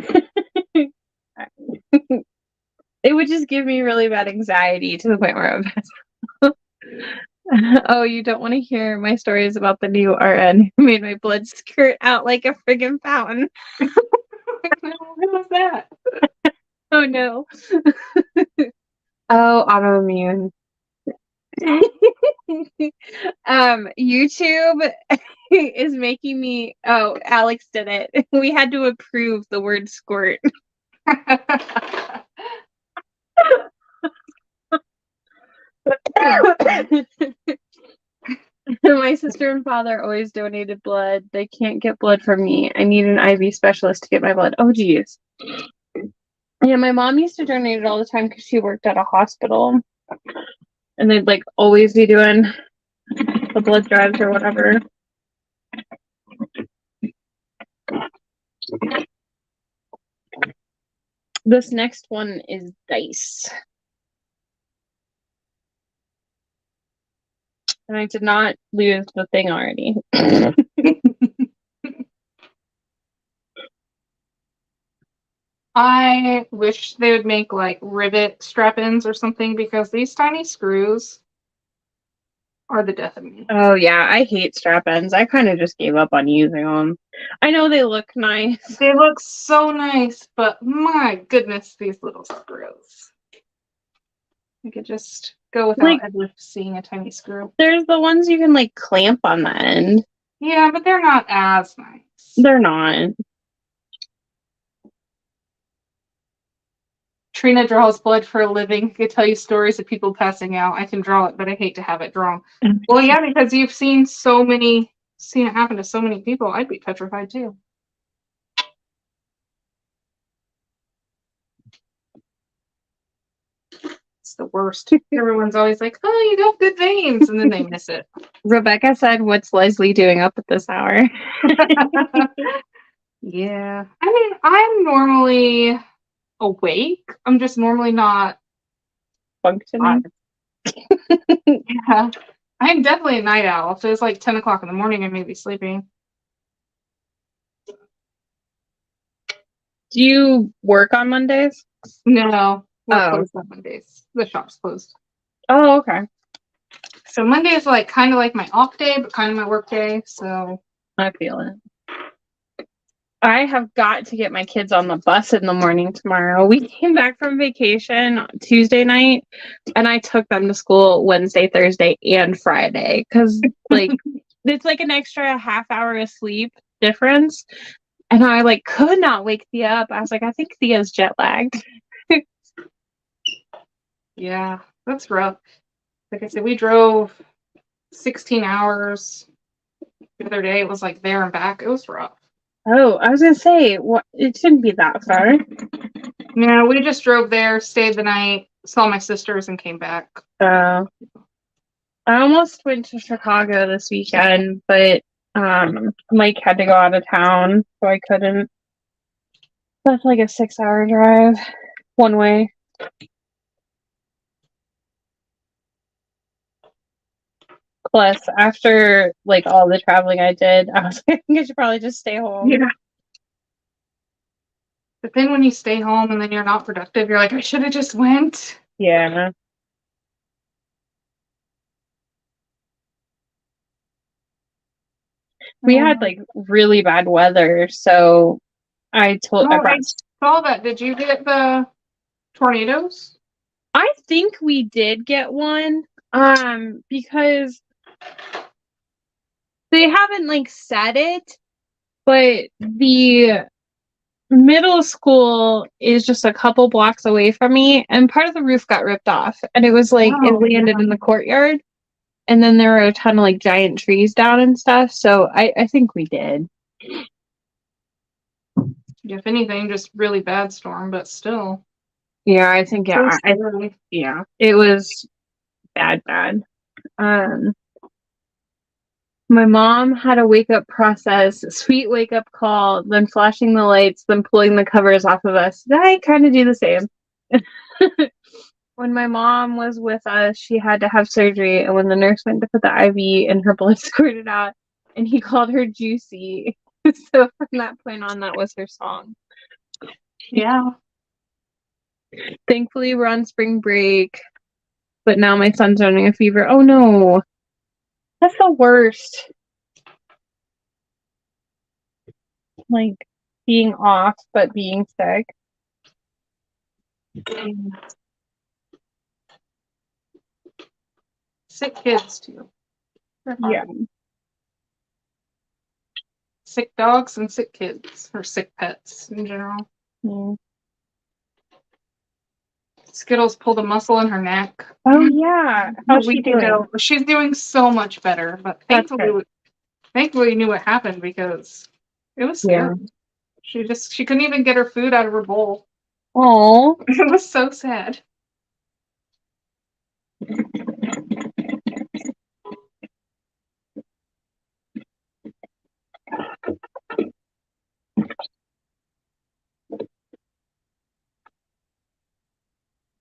It would just give me really bad anxiety to the point where I would oh, you don't want to hear my stories about the new RN who made my blood squirt out like a friggin' fountain. Who was that? Oh no. Oh, autoimmune. YouTube is making me Alex did it. We had to approve the word squirt. My sister and father always donated blood. They can't get blood from me. I need an IV specialist to get my blood. Oh geez. Yeah, my mom used to donate it all the time because she worked at a hospital. And they'd like always be doing the blood drives or whatever. This next one is dice. And I did not lose the thing already. I wish they would make like rivet strap-ins or something because these tiny screws are the death of me. Oh yeah, I hate strap-ins. I kind of just gave up on using them. I know they look nice. They look so nice, but my goodness, these little screws. I could just go without ever seeing a tiny screw. There's the ones you can like clamp on the end. Yeah, but they're not as nice. They're not. Trina draws blood for a living. I could tell you stories of people passing out. I can draw it, but I hate to have it drawn. Well, yeah, because you've seen it happen to so many people. I'd be petrified too. It's the worst. Everyone's always like, oh, you got good veins, and then they miss it. Rebecca said, what's Leslie doing up at this hour? Yeah. I mean, I'm normally awake. I'm just normally not functioning. Yeah. I'm definitely a night owl. If it was like 10 o'clock in the morning, I may be sleeping. Do you work on Mondays? No, we're Oh. closed on Mondays. The shop's closed. Oh, okay. So Monday is like kind of like my off day, but kind of my work day. So I feel it. I have got to get my kids on the bus in the morning tomorrow. We came back from vacation Tuesday night, and I took them to school Wednesday, Thursday, and Friday because, like, it's like an extra half hour of sleep difference. And I like could not wake Thea up. I was like, I think Thea's jet lagged. yeah, that's rough. Like I said, we drove 16 hours the other day. It was like there and back. It was rough. Oh, I was gonna say, what? It shouldn't be that far. No, we just drove there, stayed the night, saw my sisters, and came back. I almost went to Chicago this weekend, but Mike had to go out of town, so I couldn't. That's like a 6-hour drive one way. Plus, after like all the traveling I did, I was like, I think I should probably just stay home. Yeah. But then when you stay home and then you're not productive, you're like, I should have just went. Yeah. We had like really bad weather, so I saw that. Did you get the tornadoes? I think we did get one, because they haven't like said it, but the middle school is just a couple blocks away from me, and part of the roof got ripped off, and it was like it landed in the courtyard, and then there were a ton of like giant trees down and stuff. So I think we did. If anything, just really bad storm, but still. Yeah, I think Yeah, it was bad. My mom had a wake up process, sweet wake up call, then flashing the lights, then pulling the covers off of us. I kind of do the same. When my mom was with us, she had to have surgery, and when the nurse went to put the IV and her blood squirted out, and he called her Juicy. So from that point on, that was her song. Yeah. Thankfully, we're on spring break, but now my son's running a fever. Oh no, that's the worst. Like being off, but being sick. Sick kids too. Yeah. Sick dogs and sick kids, or sick pets in general. Mm. Skittles pulled a muscle in her neck. Oh yeah. How's she doing? She's doing so much better, but thankfully we knew what happened because it was scary. Yeah. She couldn't even get her food out of her bowl. Oh. It was so sad.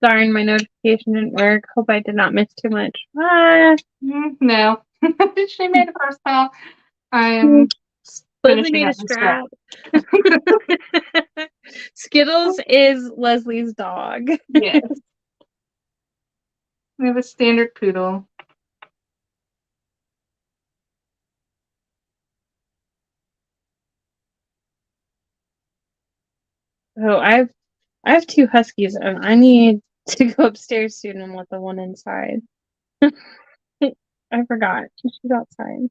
Darn, my notification didn't work. Hope I did not miss too much. No. She made a first call. I am Leslie made a scrap. Skittles is Leslie's dog. Yes. We have a standard poodle. Oh, I have 2 huskies, and I need to go upstairs soon and let the one inside. I forgot. She's outside.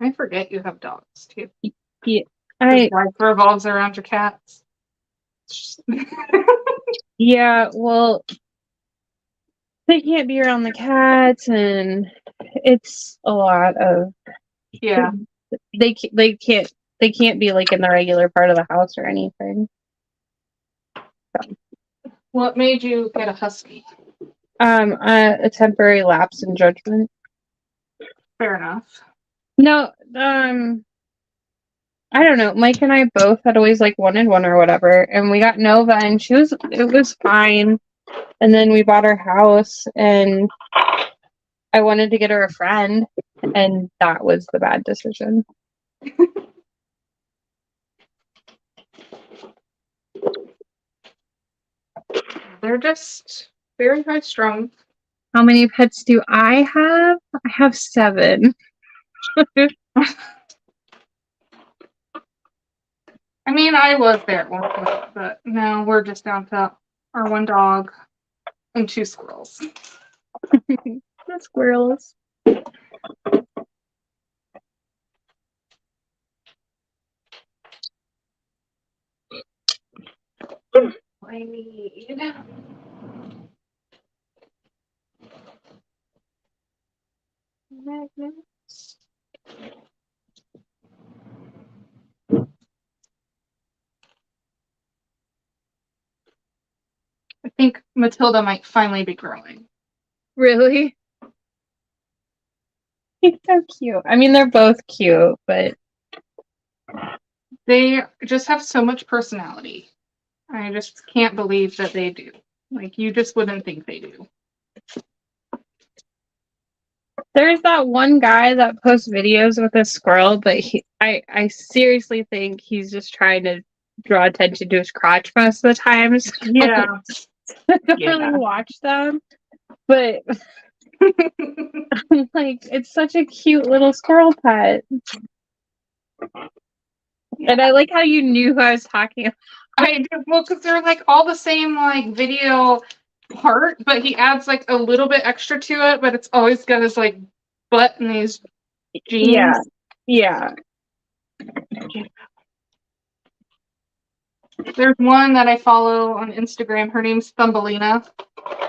I forget you have dogs too. Yeah, life revolves around your cats. Yeah, well, they can't be around the cats, and it's a lot of. Yeah. They can't be like in the regular part of the house or anything. So. What made you get a husky? A temporary lapse in judgment. Fair enough. No, I don't know. Mike and I both had always like wanted one or whatever, and we got Nova, and it was fine. And then we bought our house, and I wanted to get her a friend, and that was the bad decision. They're just very high strung. How many pets do I have? I have 7. I mean, I was there at one point, but now we're just down to our 1 dog and 2 squirrels. The squirrels. I need magnets. I think Matilda might finally be growing. Really? He's so cute. I mean, they're both cute, but They just have so much personality. I just can't believe that they do. Like, you just wouldn't think they do. there's that one guy that posts videos with a squirrel, but I seriously think he's just trying to draw attention to his crotch most of the time. So Yeah. I don't Yeah. really watch them. But like, it's such a cute little squirrel pet. And I like how you knew who I was talking about. I do, well, because they're like all the same like video part, but he adds like a little bit extra to it, but it's always got his like butt and these jeans. Yeah. There's one that I follow on Instagram. Her name's Thumbelina,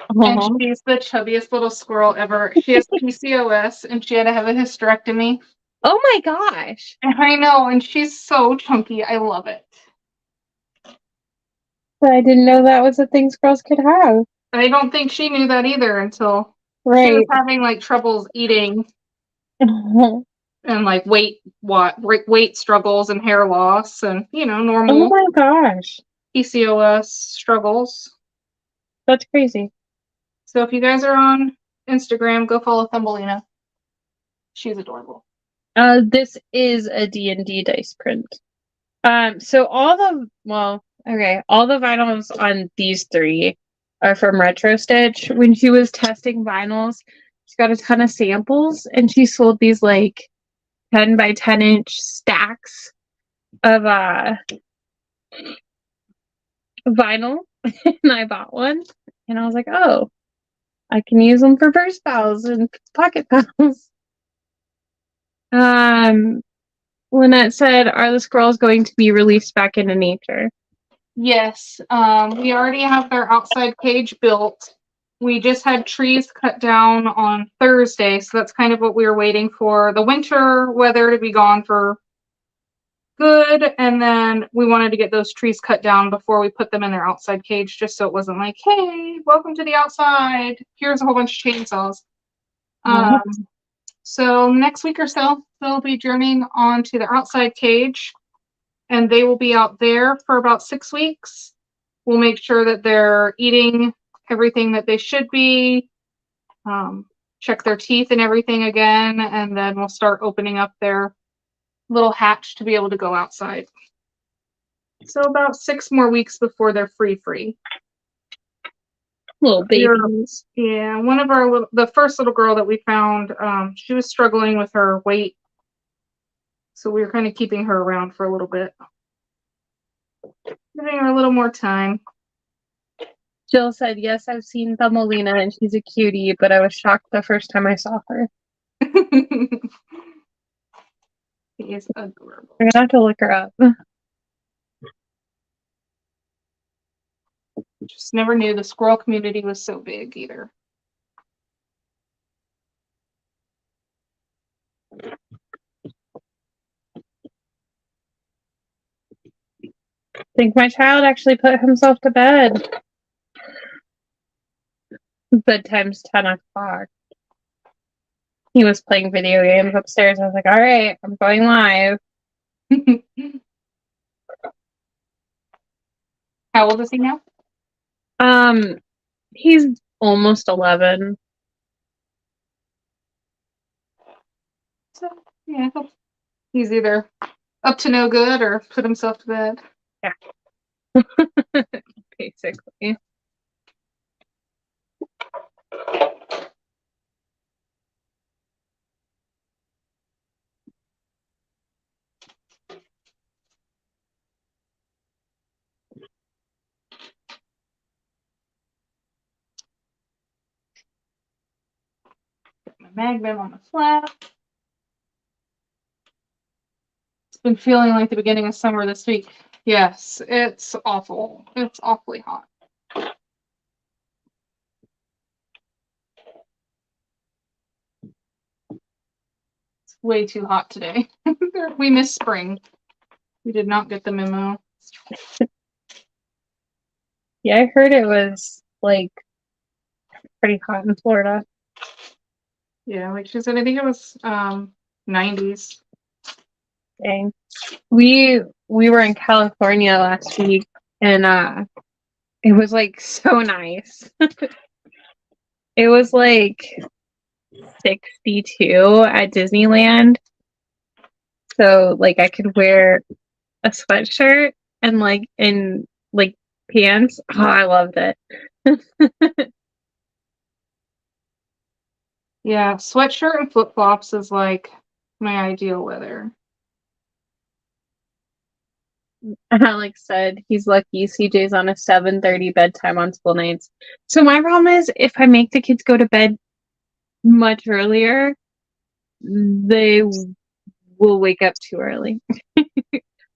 and she's the chubbiest little squirrel ever. She has PCOS, and she had to have a hysterectomy. Oh my gosh. And I know, and she's so chunky. I love it. I didn't know that was a thing squirrels could have. I don't think she knew that either until she was Right. having like troubles eating and like weight struggles and hair loss and Oh normal my gosh. PCOS struggles. That's crazy. So if you guys are on Instagram, go follow Thumbelina. She's adorable. This is a D&D dice print. So all the vinyls on these 3 are from Retro Stitch. When she was testing vinyls, she got a ton of samples, and she sold these like 10 by 10 inch stacks of vinyl, and I bought one, and I was like, oh, I can use them for purse pals and pocket pals. Lynette said, are the squirrels going to be released back into nature? Yes, we already have their outside cage built. We just had trees cut down on Thursday, so that's kind of what we were waiting for. The winter weather to be gone for good, and then we wanted to get those trees cut down before we put them in their outside cage, just so it wasn't like, hey, welcome to the outside. Here's a whole bunch of chainsaws. So next week or so, they'll be journeying onto the outside cage, and they will be out there for about 6 weeks. We'll make sure that they're eating everything that they should be, check their teeth and everything again, and then we'll start opening up their little hatch to be able to go outside. So about 6 more weeks before they're free. Little babies. Yeah, one of the first little girl that we found, she was struggling with her weight, so we were kind of keeping her around for a little bit, giving her a little more time. Jill said, yes, I've seen Thumbelina, and she's a cutie, but I was shocked the first time I saw her. She is adorable. I'm gonna have to look her up. Just never knew the squirrel community was so big either. I think my child actually put himself to bed. Bedtime's 10 o'clock. he was playing video games upstairs. I was like, all right, I'm going live. How old is he now? He's almost 11. So, yeah, he's either up to no good or put himself to bed. Yeah. Basically. My Magnum on the flat. It's been feeling like the beginning of summer this week. Yes, it's awful. It's awfully hot. It's way too hot today. We missed spring. We did not get the memo. Yeah, I heard it was like pretty hot in Florida. Yeah, like she said, I think it was 90s. Dang. We were in California last week and it was like so nice. It was like 62 at Disneyland. So like I could wear a sweatshirt and like pants. Oh, I loved it. Yeah, sweatshirt and flip-flops is like my ideal weather. Alex said he's lucky CJ's on a 7:30 bedtime on school nights. So my problem is if I make the kids go to bed much earlier, they will wake up too early.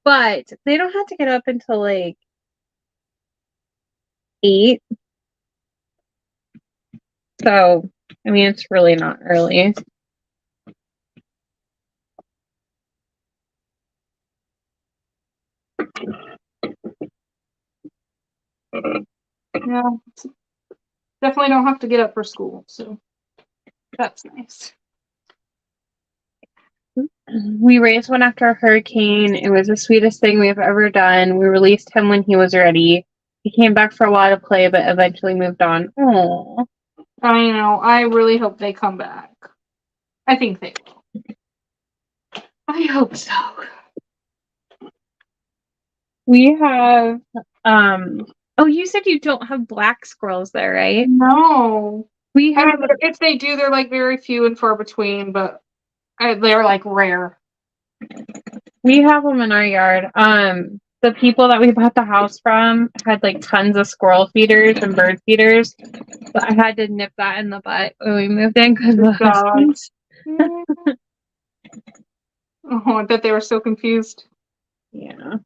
But they don't have to get up until like 8. So, I mean, it's really not early. Yeah, definitely don't have to get up for school, so that's nice. We raised one after a hurricane. It was the sweetest thing we've ever done. We released him when he was ready. He came back for a while to play, but eventually moved on. Oh, I know. I really hope they come back. I think they will. I hope so. we have. Oh, you said you don't have black squirrels there, right? No. We I have. mean, if they do, they're like very few and far between, but they're like rare. We have them in our yard. The people that we bought the house from had like tons of squirrel feeders and bird feeders, but I had to nip that in the butt when we moved in because of the huskies. Oh, I bet they were so confused. Yeah.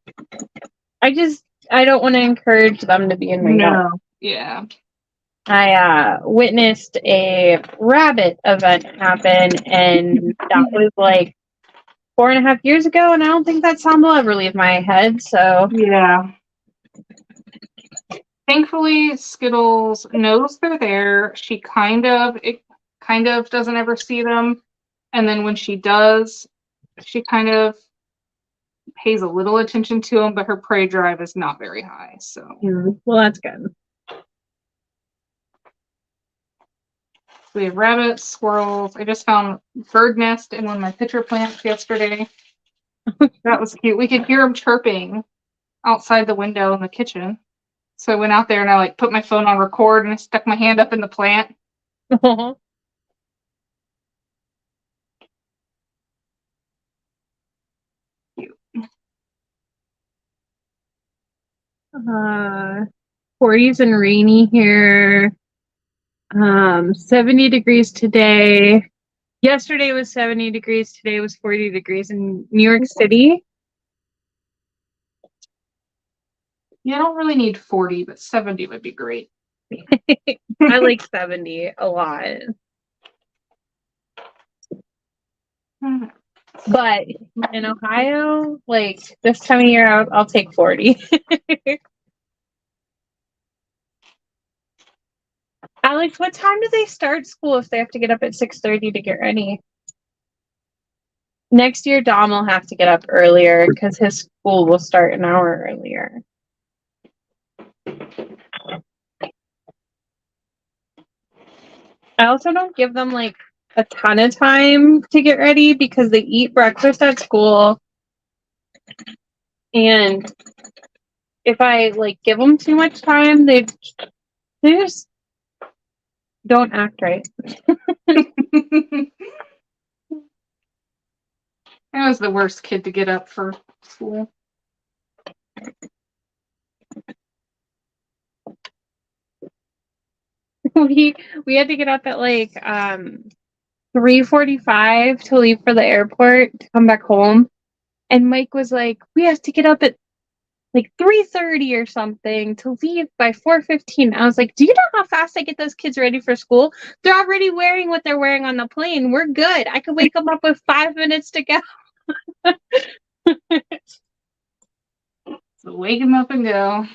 I don't want to encourage them to be in my yard. Yeah. I witnessed a rabbit event happen, and that was like 4.5 years ago, and I don't think that sound will ever leave my head. So Yeah. Thankfully, Skittles knows they're there. She kind of doesn't ever see them, and then when she does, she kind of pays a little attention to them, but her prey drive is not very high. So, well, that's good. we have rabbits, squirrels. I just found bird nest in one of my pitcher plants yesterday. That was cute. We could hear them chirping outside the window in the kitchen. So I went out there and I like put my phone on record and I stuck my hand up in the plant. Cute. 40s and rainy here. 70 degrees today. Yesterday was 70 degrees. Today was 40 degrees in New York City. You don't really need 40, but 70 would be great. I like 70 a lot. But in Ohio, like this time of year, I'll take 40. Alex, what time do they start school if they have to get up at 6:30 to get ready? Next year, Dom will have to get up earlier because his school will start an hour earlier. I also don't give them like a ton of time to get ready because they eat breakfast at school. And if I like give them too much time, they just don't act right. I was the worst kid to get up for school. We had to get up at like 3:45 to leave for the airport to come back home. And Mike was like, we have to get up at like 3:30 or something to leave by 4:15. I was like, do you know how fast I get those kids ready for school? They're already wearing what they're wearing on the plane. We're good. I could wake them up with 5 minutes to go. So wake him up and go.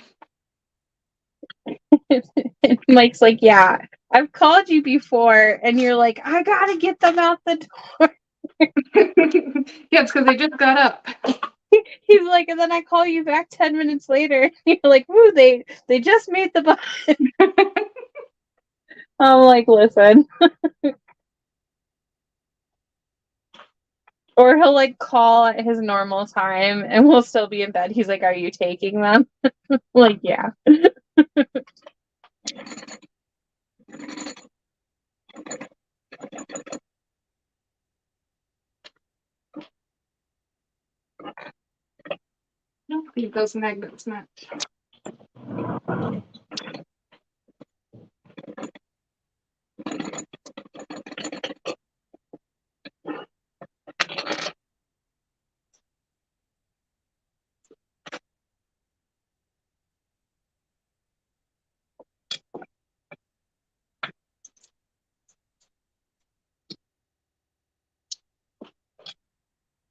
Mike's like, yeah, I've called you before, and you're like, I gotta get them out the door. Yeah, it's because they just got up. He's like, and then I call you back 10 minutes later. You're like, woo, they just made the bus. I'm like, listen. Or he'll like call at his normal time and we'll still be in bed. He's like, are you taking them? Like, yeah. Don't leave those magnets match.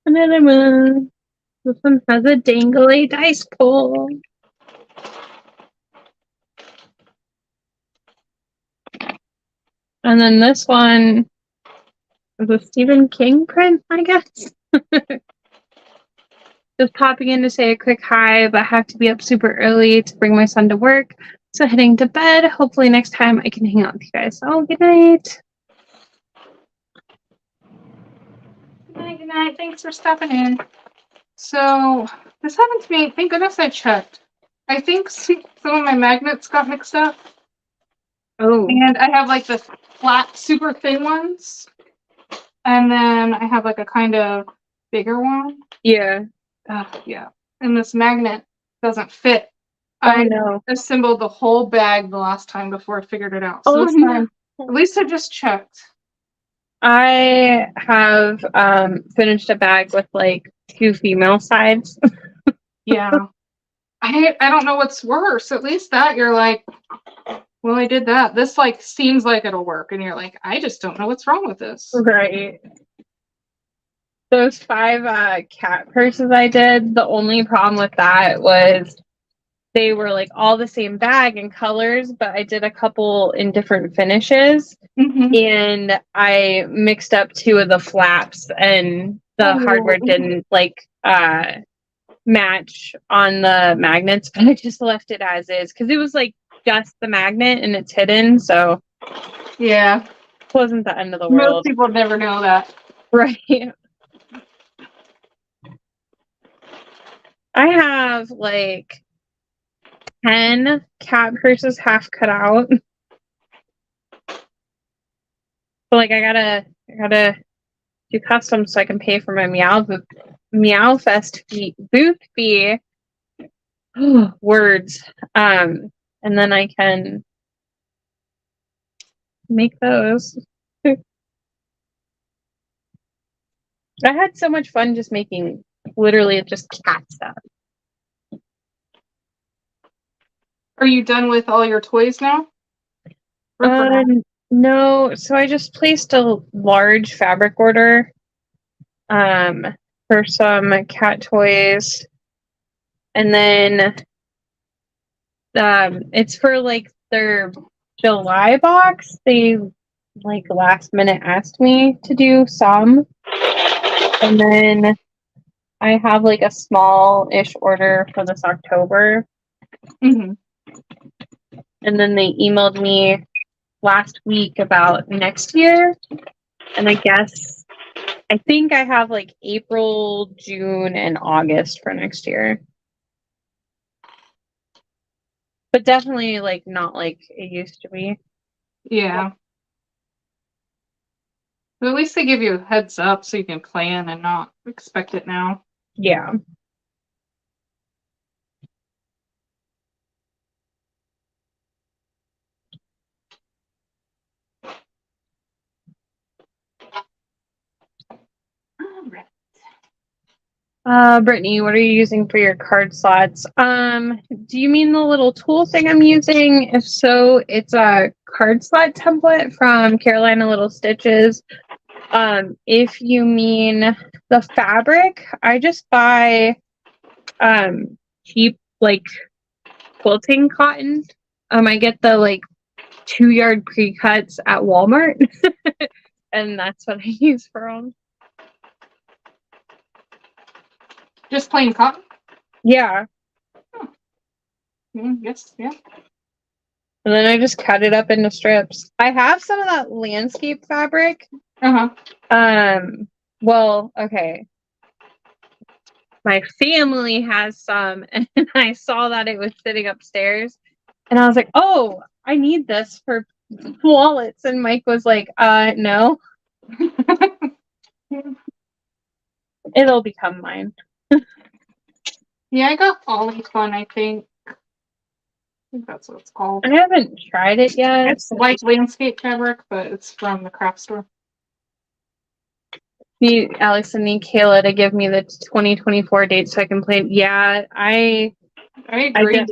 Another one. This one has a dangly dice pole. And then this one is a Stephen King print, I guess. Just popping in to say a quick hi, but have to be up super early to bring my son to work. So heading to bed. Hopefully next time I can hang out with you guys. Oh, good night. Good night, good night. Thanks for stopping in. So this happened to me. Thank goodness I checked. I think some of my magnets got mixed up. Oh. And I have like the flat, super thin ones. And then I have like a kind of bigger one. Yeah. Yeah. And this magnet doesn't fit. Oh, I no. assembled the whole bag the last time before I figured it out. So Oh, this no. time, at least I just checked. I have finished a bag with like 2 female sides. Yeah. I don't know what's worse. At least that you're like, well, I did that. This like seems like it'll work. And you're like, I just don't know what's wrong with this. Right. Those 5 cat purses I did, the only problem with that was they were like all the same bag and colors, but I did a couple in different finishes. Mm-hmm. And I mixed up 2 of the flaps and the hardware didn't like match on the magnets, but I just left it as is because it was like just the magnet and it's hidden, so yeah, it wasn't the end of the most world. people never know that. Right. I have like 10 cat purses half cut out. But like I gotta do custom so I can pay for my Meow Fest booth fee. Words. And then I can make those. I had so much fun just making literally just cat stuff. Are you done with all your toys now? No, so I just placed a large fabric order for some cat toys. And then it's for like their July box, they like last minute asked me to do some. And then I have like a small-ish order for this October. Mm-hmm. And then they emailed me last week about next year. And I think I have like April, June, and August for next year. But definitely like not like it used to be. Yeah. But at least they give you a heads up so you can plan and not expect it now. Yeah. Brittany, what are you using for your card slots? Do you mean the little tool thing I'm using? If so, it's a card slot template from Carolina Little Stitches. If you mean the fabric, I just buy cheap like quilting cotton. I get the like 2-yard pre-cuts at Walmart, and that's what I use for them. Just plain cotton? Yeah. Yes, yeah. And then I just cut it up into strips. I have some of that landscape fabric. Uh-huh. Well, okay. My family has some, and I saw that it was sitting upstairs, and I was like, oh, I need this for wallets. And Mike was like, no, it'll become mine. Yeah, I got Ollie's one, I think. I think that's what it's called. I haven't tried it yet. It's like landscape fabric, but it's from the craft store. Need Alex and need Kayla to give me the 2024 date so I can plan. Yeah, I agree.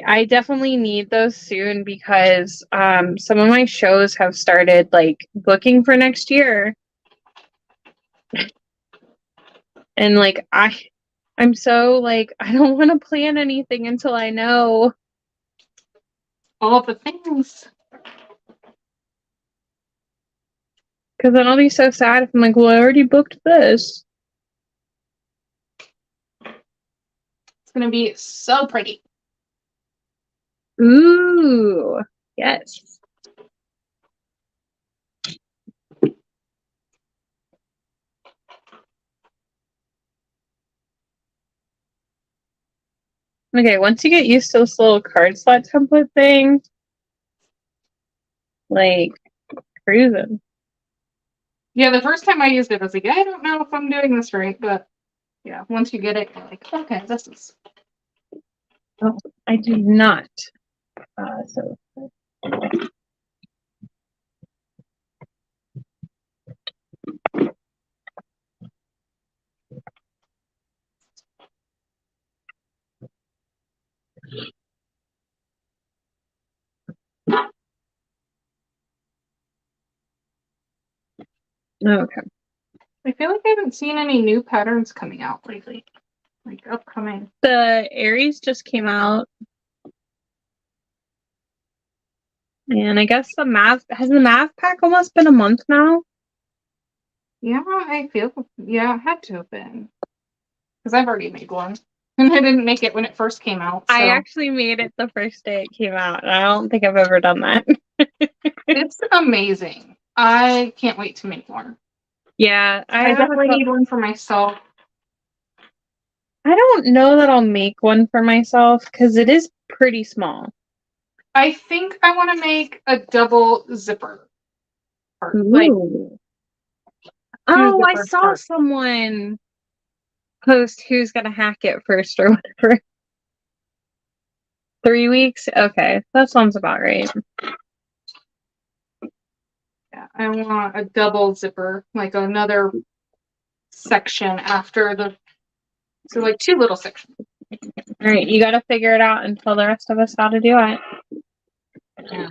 I definitely need those soon because some of my shows have started like booking for next year. And like I'm so like I don't want to plan anything until I know. All the things. Because then I'll be so sad if I'm like, well, I already booked this. It's gonna be so pretty. Ooh, yes. Okay, once you get used to this little card slot template thing, like cruising. Yeah, the first time I used it, I was like, I don't know if I'm doing this right, but yeah, once you get it, you're like, okay, this is. Oh, I do not. So. Okay. I feel like I haven't seen any new patterns coming out lately. Like upcoming. The Aries just came out. And I guess the math pack almost been a month now? Yeah, it had to have been. Because I've already made one. And I didn't make it when it first came out. So. I actually made it the first day it came out, and I don't think I've ever done that. It's amazing. I can't wait to make one. Yeah, I definitely need one for myself. I don't know that I'll make one for myself because it is pretty small. I think I want to make a double zipper part. Ooh. Oh, I zipper saw part. someone post who's gonna hack it first or whatever. 3 weeks? Okay, that sounds about right. Yeah, I want a double zipper, like another section after the. So like 2 little sections. All right, you got to figure it out and tell the rest of us how to do it. Yeah.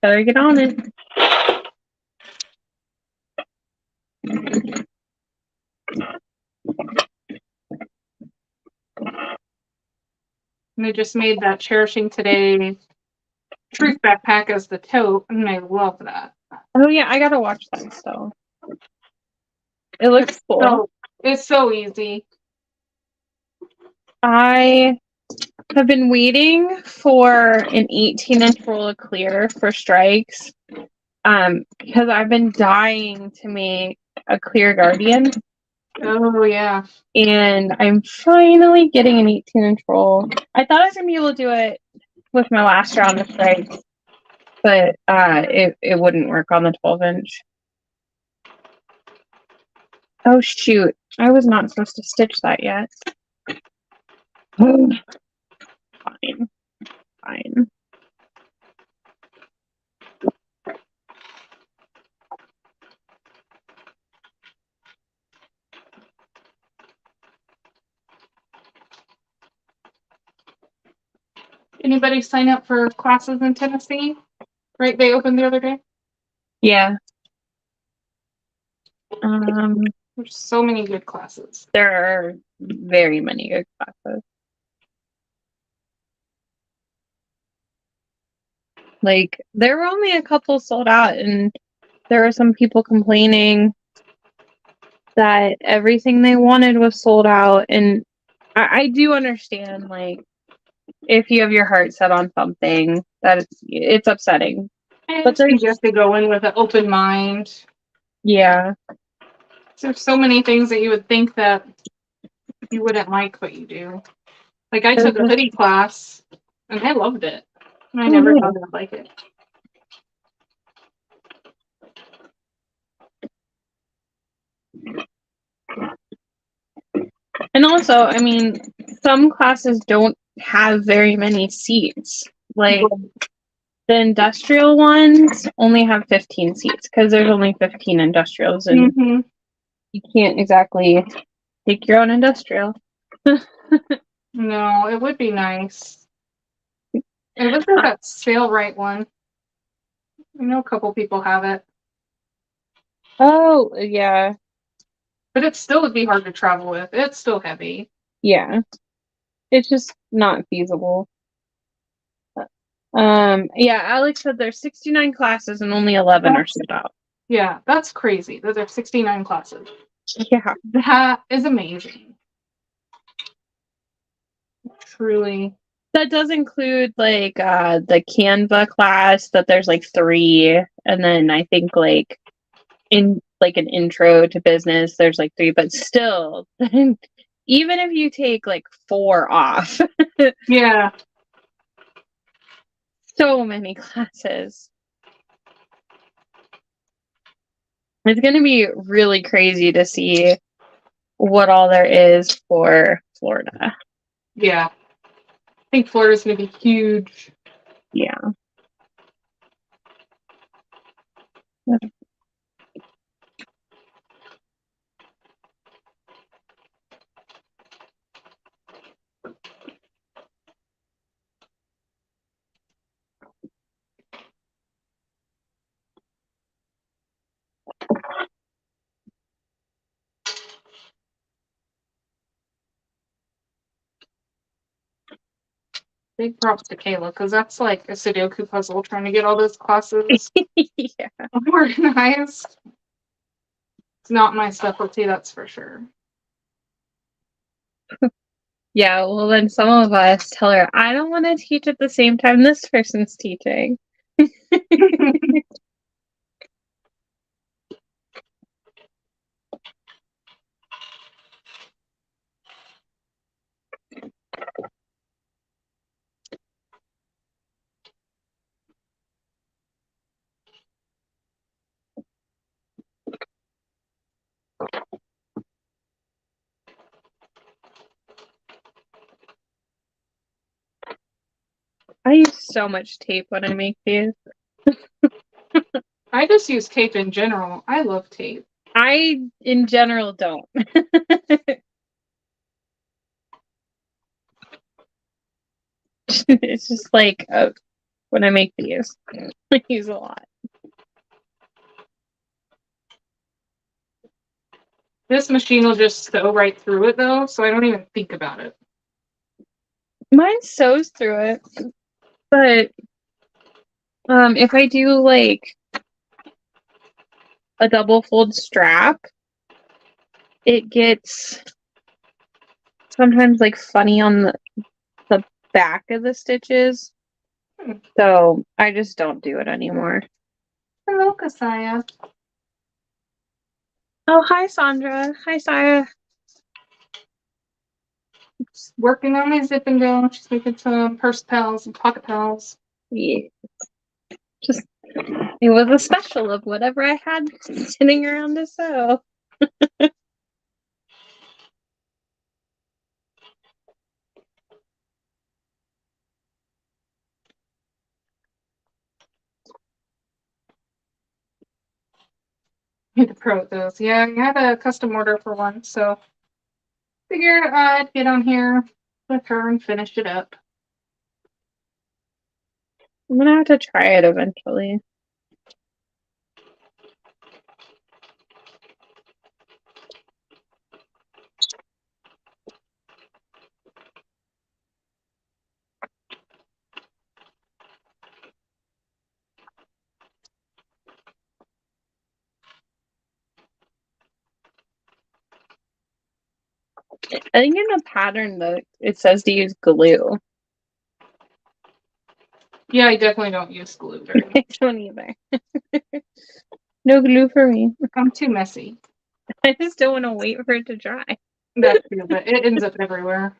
Better get on it. And I just made that cherishing today truth backpack as the tote, and I love that. Oh yeah, I gotta watch that still. It looks cool. So it's so easy. I have been waiting for an 18-inch roll of clear for strikes. Because I've been dying to make a clear guardian. Oh yeah. And I'm finally getting an 18-inch roll. I thought I was gonna be able to do it with my last round of strikes, but it wouldn't work on the 12-inch. Oh shoot. I was not supposed to stitch that yet. Fine. Fine. Anybody sign up for classes in Tennessee? Right, they opened the other day. Yeah. There's so many good classes. There are very many good classes. Like, there were only a couple sold out, and there were some people complaining that everything they wanted was sold out. And I do understand, like, if you have your heart set on something, that it's upsetting. But you have to go in with an open mind. Yeah. There's so many things that you would think that you wouldn't like, but you do. Like, I took a hoodie class, and I loved it. And I never thought I'd like it. And also, I mean, some classes don't have very many seats. Like, the industrial ones only have 15 seats because there's only 15 industrials, and you can't exactly take your own industrial. No, it would be nice. It was like that Sail Right one. I know a couple people have it. Oh, yeah. But it still would be hard to travel with. It's still heavy. Yeah. It's just not feasible. Yeah, Alex said there's 69 classes and only 11 are sold out. Yeah, that's crazy. Those are 69 classes. Yeah. That is amazing. Truly. That does include like the Canva class that there's like 3, and then I think like in like an intro to business there's like 3, but still even if you take like 4 off. Yeah. So many classes. It's going to be really crazy to see what all there is for Florida. Yeah. I think Florida's going to be huge. Yeah. Big props to Kayla, because that's like a Sudoku puzzle trying to get all those classes Yeah. organized. It's not my specialty, that's for sure. Yeah, well then some of us tell her, I don't want to teach at the same time this person's teaching. I use so much tape when I make these. I just use tape in general. I love tape. I, in general, don't. It's just like when I make these, I use a lot. This machine will just sew right through it, though, so I don't even think about it. Mine sews through it, but If I do like a double fold strap, it gets sometimes like funny on the back of the stitches. So I just don't do it anymore. Hello, Kasaya. Oh, hi, Sandra. Hi, Saya. Working on my zip and go. She's making some purse pals and pocket pals. Yeah. Just, it was a special of whatever I had sitting around to sew. The pro at those. Yeah, I had a custom order for one, so figure I'd get on here with her and finish it up. I'm gonna have to try it eventually. I think in the pattern though it says to use glue. Yeah, I definitely don't use glue very much. I don't either. No glue for me. I'm too messy. I just don't want to wait for it to dry. That's true, but it ends up everywhere.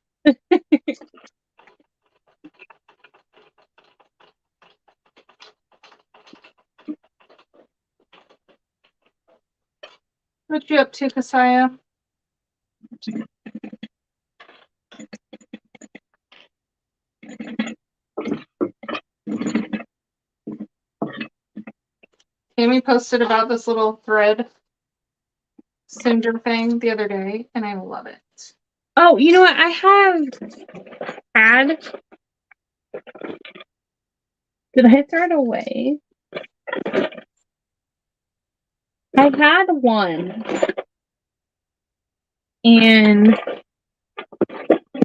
What you up to, Kasaya? Amy posted about this little thread cinder thing the other day, and I love it. Oh, you know what? I have had. Did I throw it away? I had one. And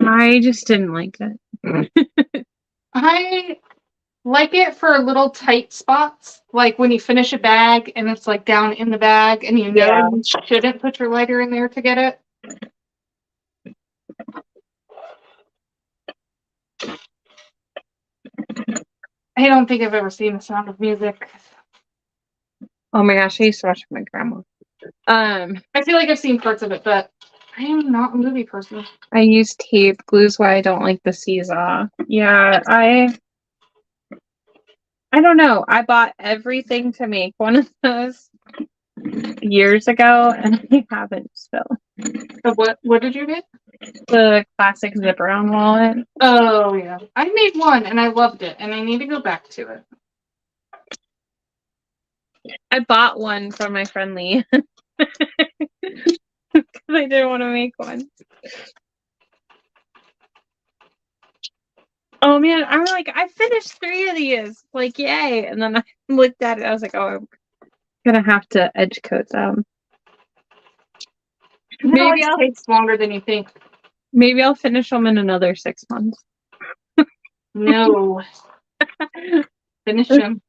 I just didn't like it. I like it for little tight spots, like when you finish a bag and it's like down in the bag and you know Yeah. you shouldn't put your lighter in there to get it. I don't think I've ever seen The Sound of Music. Oh my gosh, I used to watch it with my grandma. I feel like I've seen parts of it, but I am not a movie person. I use tape. Glue's why I don't like the seesaw. Yeah, I don't know. I bought everything to make one of those years ago, and I haven't still. So what did you get? The classic zip around wallet. Oh yeah, I made one and I loved it, and I need to go back to it. I bought one from my friend Lee because I didn't want to make one. Oh man, I'm like, I finished 3 of these. Like, yay. And then I looked at it, I was like, oh, I'm gonna have to edge coat them. Maybe it takes longer than you think. Maybe I'll finish them in another 6 months. No. Finish them.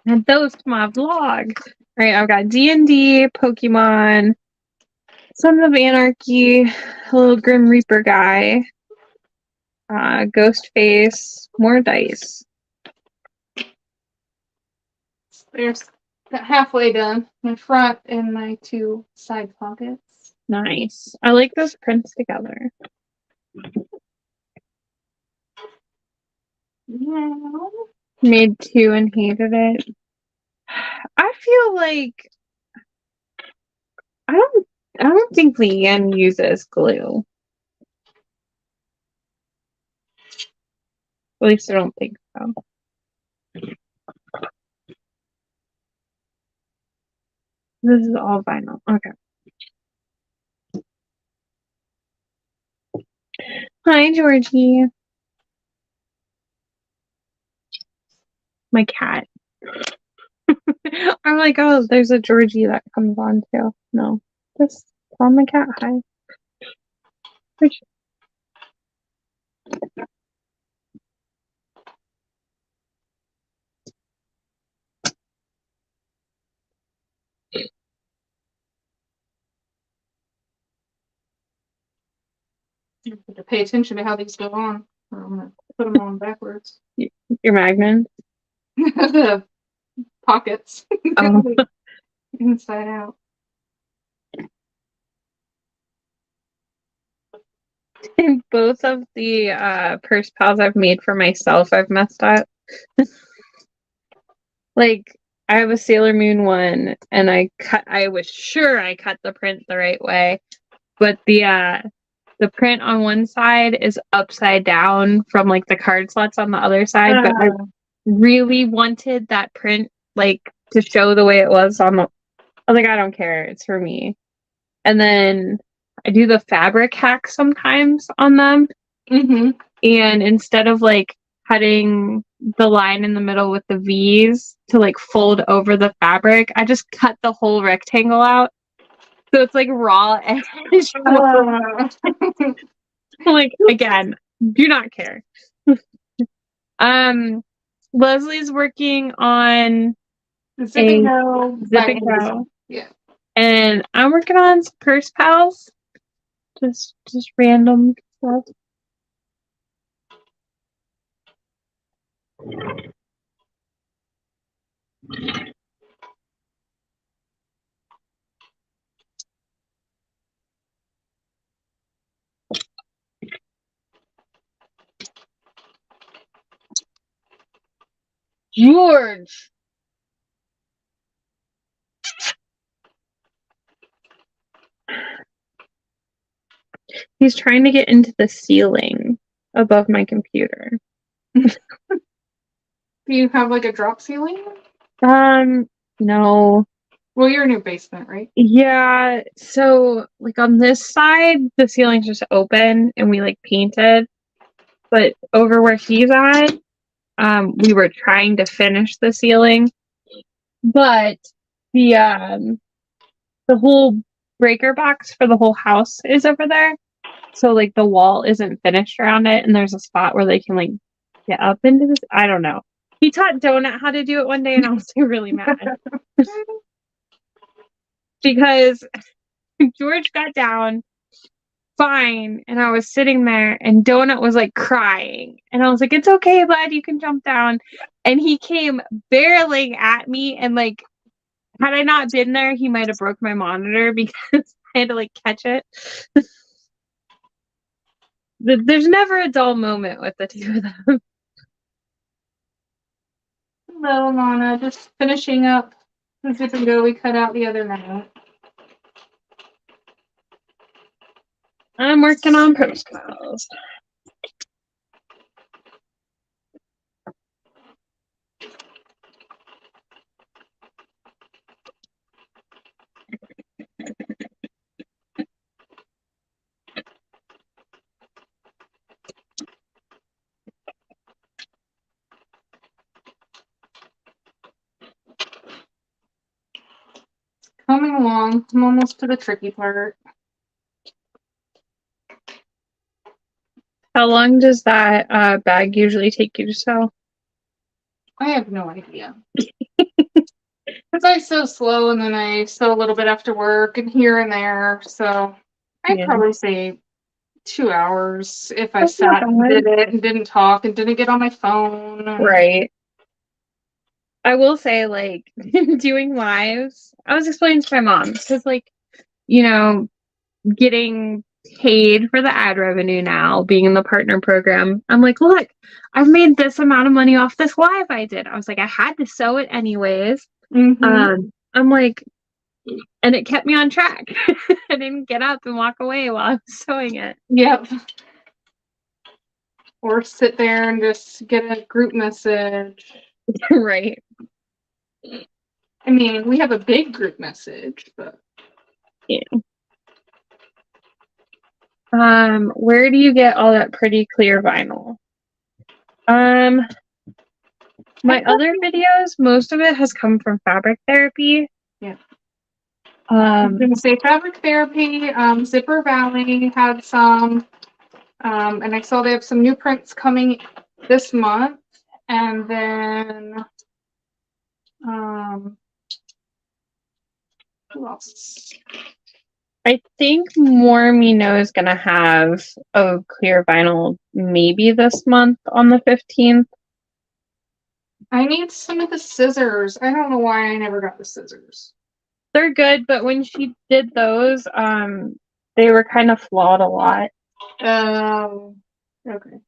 Add those to my vlog. All right, I've got D&D, Pokemon, Sons of Anarchy, a little Grim Reaper guy, Ghost Face, more dice. There's halfway done. My front and my 2 side pockets. Nice. I like those prints together. Yeah. Made 2 and hated it. I feel like I don't think Leanne uses glue. At least I don't think so. This is all vinyl. Okay. Hi, Georgie. My cat. I'm like, oh, there's a Georgie that comes on too. No, just tell my cat hi. For sure. You have to pay attention to how these go on. I'm gonna put them on backwards. Your magnets. The pockets. Oh. Inside out. Both of the purse pals I've made for myself, I've messed up. Like, I have a Sailor Moon one, and I was sure I cut the print the right way, but the print on one side is upside down from like the card slots on the other side, but I really wanted that print like to show the way it was on the. I was like, I don't care, it's for me. And then I do the fabric hack sometimes on them, Mm-hmm. and instead of like cutting the line in the middle with the V's to like fold over the fabric, I just cut the whole rectangle out. So it's like raw edge. Like, again, do not care. Leslie's working on Zip and Go. Zip and Go. Yeah. And I'm working on some purse pals. Just random stuff. George. He's trying to get into the ceiling above my computer. Do you have like a drop ceiling? No. Well, you're in your basement, right? Yeah, so like on this side, the ceiling's just open and we like painted. But over where he's at, we were trying to finish the ceiling. But the whole breaker box for the whole house is over there. So like the wall isn't finished around it, and there's a spot where they can like get up into this. I don't know. He taught Donut how to do it one day, and I was really mad because George got down fine, and I was sitting there, and Donut was like crying, and I was like, "It's okay, bud, you can jump down." And he came barreling at me, and like, had I not been there, he might have broke my monitor because I had to like catch it. There's never a dull moment with the two of them. Hello, Lana. Just finishing up the Zip and Go we cut out the other night. I'm working on purse pals. Coming along. I'm almost to the tricky part. How long does that bag usually take you to sew? I have no idea. Because I sew slow and then I sew a little bit after work and here and there. So I'd Yeah. probably say 2 hours if I That's not sat and bad. did it and didn't talk and didn't get on my phone. Right. I will say, like, doing lives, I was explaining to my mom, because, like, you know, getting paid for the ad revenue now, being in the partner program, I'm like, look, I've made this amount of money off this live I did. I was like, I had to sew it anyways. Mm-hmm. I'm like, and it kept me on track. I didn't get up and walk away while I was sewing it. Yep. Or sit there and just get a group message. Right. I mean, we have a big group message, but Yeah. Where do you get all that pretty clear vinyl? My other videos, most of it has come from fabric therapy. Yeah. I'm gonna say Fabric Therapy, Zipper Valley had some, and I saw they have some new prints coming this month, and then who else? I think More Me Know is gonna have a clear vinyl maybe this month on the 15th. I need some of the scissors. I don't know why I never got the scissors. They're good, but when she did those, they were kind of flawed a lot. Okay.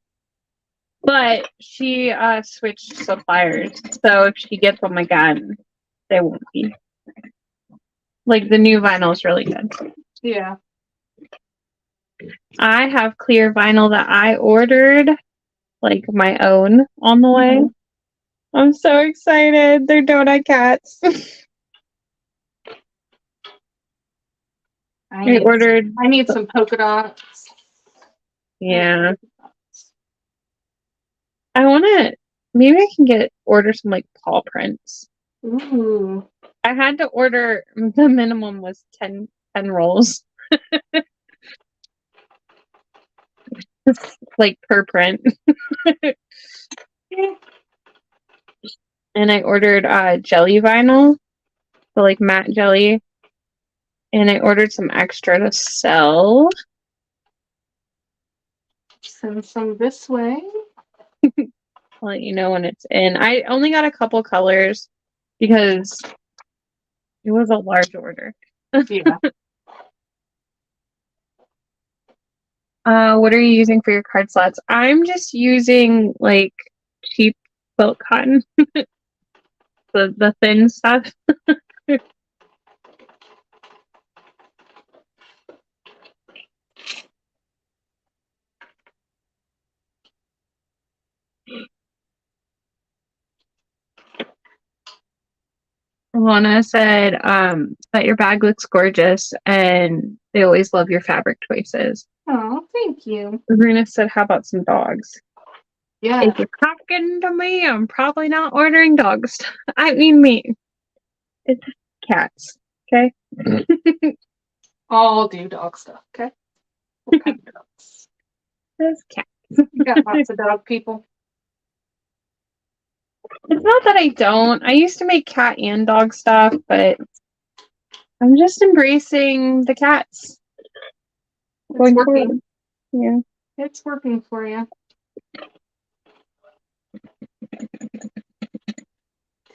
But she switched suppliers, so if she gets them again, they won't be. Like, the new vinyl is really good. Yeah. I have clear vinyl that I ordered, like my own, on the way. I'm so excited. They're donut cats. I ordered. I need some polka dots. Yeah. I want to. Maybe I can order some like paw prints. Ooh. I had to order. The minimum was 10 rolls. Like per print. And I ordered jelly vinyl, so like matte jelly. And I ordered some extra to sell. Send some this way. I'll let you know when it's in. I only got a couple colors because it was a large order. Yeah. What are you using for your card slots? I'm just using like cheap quilt cotton. the thin stuff. Lana said that your bag looks gorgeous and they always love your fabric choices. Oh, thank you. Rena said, how about some dogs? Yeah. If you're talking to me, I'm probably not ordering dogs. I mean me. It's cats. Okay? I'll do dog stuff, okay? What kind of dogs? It's cats. You got lots of dog people. It's not that I don't. I used to make cat and dog stuff, but I'm just embracing the cats. It's working. Yeah. It's working for you.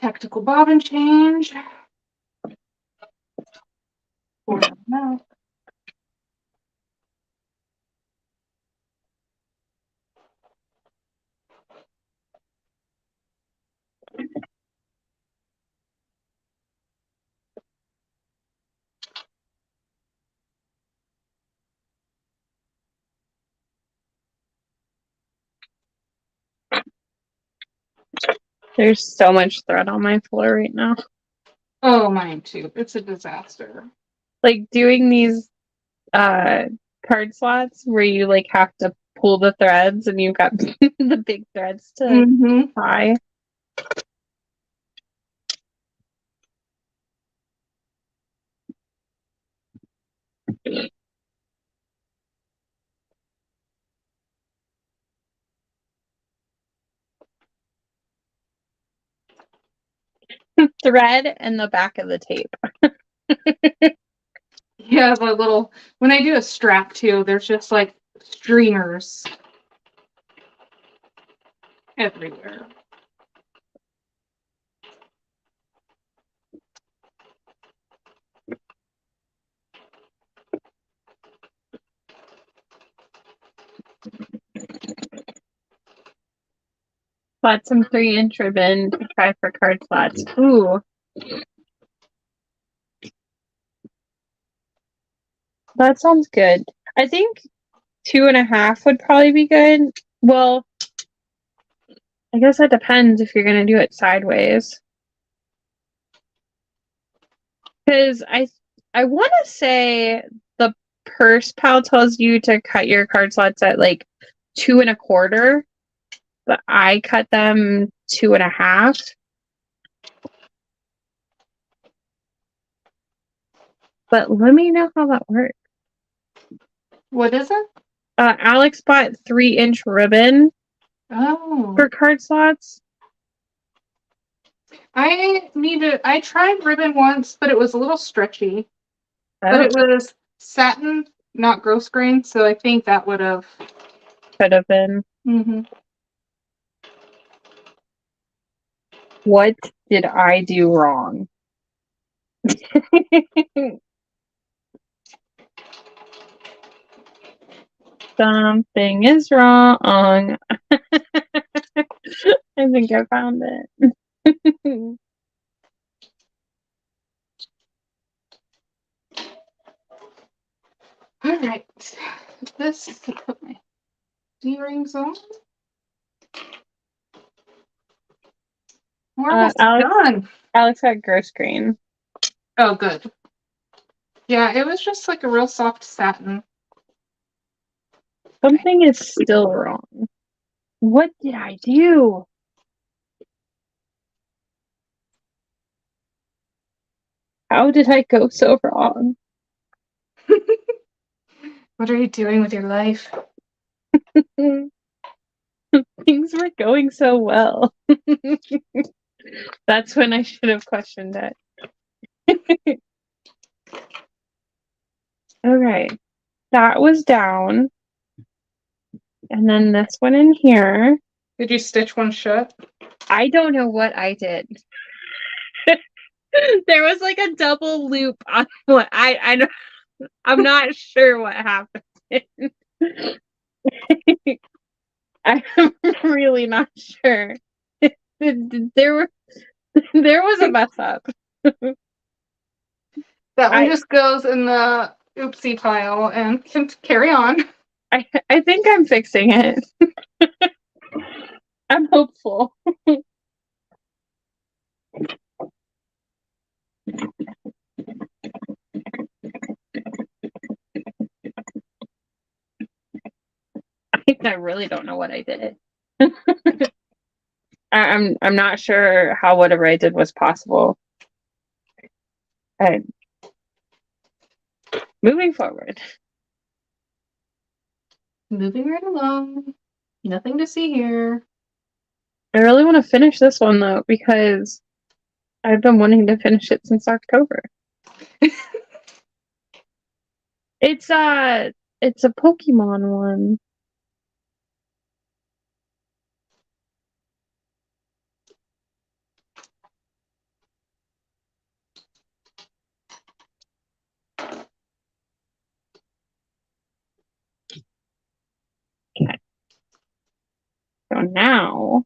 Tactical bobbin change. No. There's so much thread on my floor right now. Oh, mine too. It's a disaster. Like doing these card slots where you like have to pull the threads and you've got the big threads to tie. Thread and the back of the tape. Yeah, the little, when I do a strap too, there's just like streamers everywhere. Bought some 3-inch ribbon to try for card slots. Ooh. That sounds good. I think 2.5 would probably be good. Well, I guess that depends if you're gonna do it sideways. Because I want to say the purse pal tells you to cut your card slots at like 2.25, but I cut them 2.5. but let me know how that works. What is it? Alex bought 3-inch ribbon Oh. for card slots. I tried ribbon once, but it was a little stretchy. But Oh, it was satin, not gross grain, so I think that would have. could have been. Mm-hmm. What did I do wrong? Something is wrong. I think I found it. All right. This to put my D-rings on. We're almost done. Alex got gross green. Oh, good. Yeah, it was just like a real soft satin. Something is still wrong. What did I do? How did I go so wrong? What are you doing with your life? Things were going so well. That's when I should have questioned it. Okay, that was down. And then this one in here. Did you stitch one shut? I don't know what I did. There was like a double loop on what I'm not sure what happened. I'm really not sure. There was a mess up. That one just goes in the oopsie pile and can carry on. I think I'm fixing it. I'm hopeful. I really don't know what I did. I'm not sure how whatever I did was possible. Moving forward. Moving right along. Nothing to see here. I really want to finish this one though, because I've been wanting to finish it since October. It's a Pokemon one. Okay. So now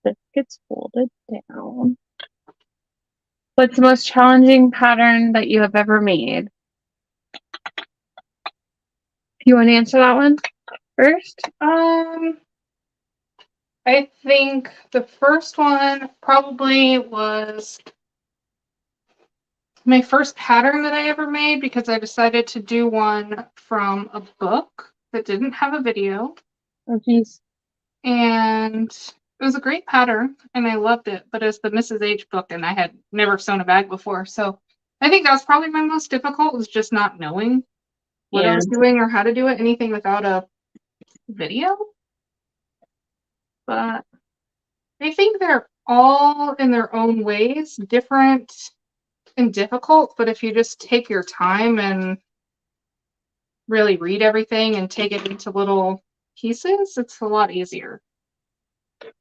this gets folded down. What's the most challenging pattern that you have ever made? You want to answer that one first? I think the first one probably was my first pattern that I ever made because I decided to do one from a book that didn't have a video. Oh, geez. And it was a great pattern and I loved it, but it's the Mrs. H book and I had never sewn a bag before. So I think that was probably my most difficult, was just not knowing what I was doing or how to do it, anything without a video. But I think they're all in their own ways different and difficult, but if you just take your time and really read everything and take it into little pieces, it's a lot easier.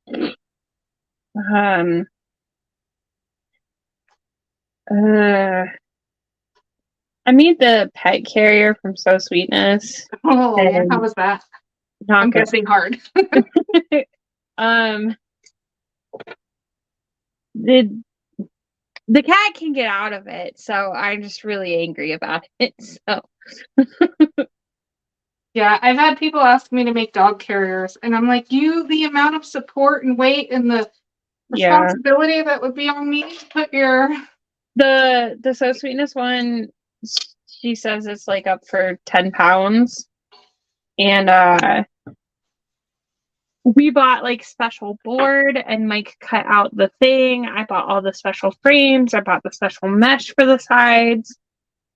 I made the pet carrier from So Sweetness. Oh, yeah, how was that? I'm guessing hard. The cat can get out of it, so I'm just really angry about it. So yeah, I've had people ask me to make dog carriers, and I'm like, the amount of support and weight and the responsibility that would be on me to put your the So Sweetness one, she says it's like up for 10 pounds. And we bought like special board and Mike cut out the thing. I bought all the special frames. I bought the special mesh for the sides.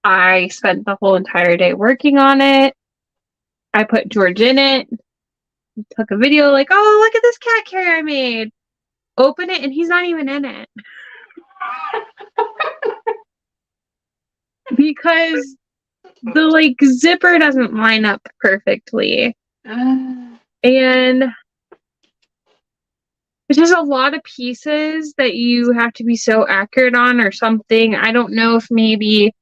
I spent the whole entire day working on it. I put George in it. Took a video like, oh, look at this cat carrier I made. Open it and he's not even in it. Because the like zipper doesn't line up perfectly. And it's just a lot of pieces that you have to be so accurate on or something. I don't know if maybe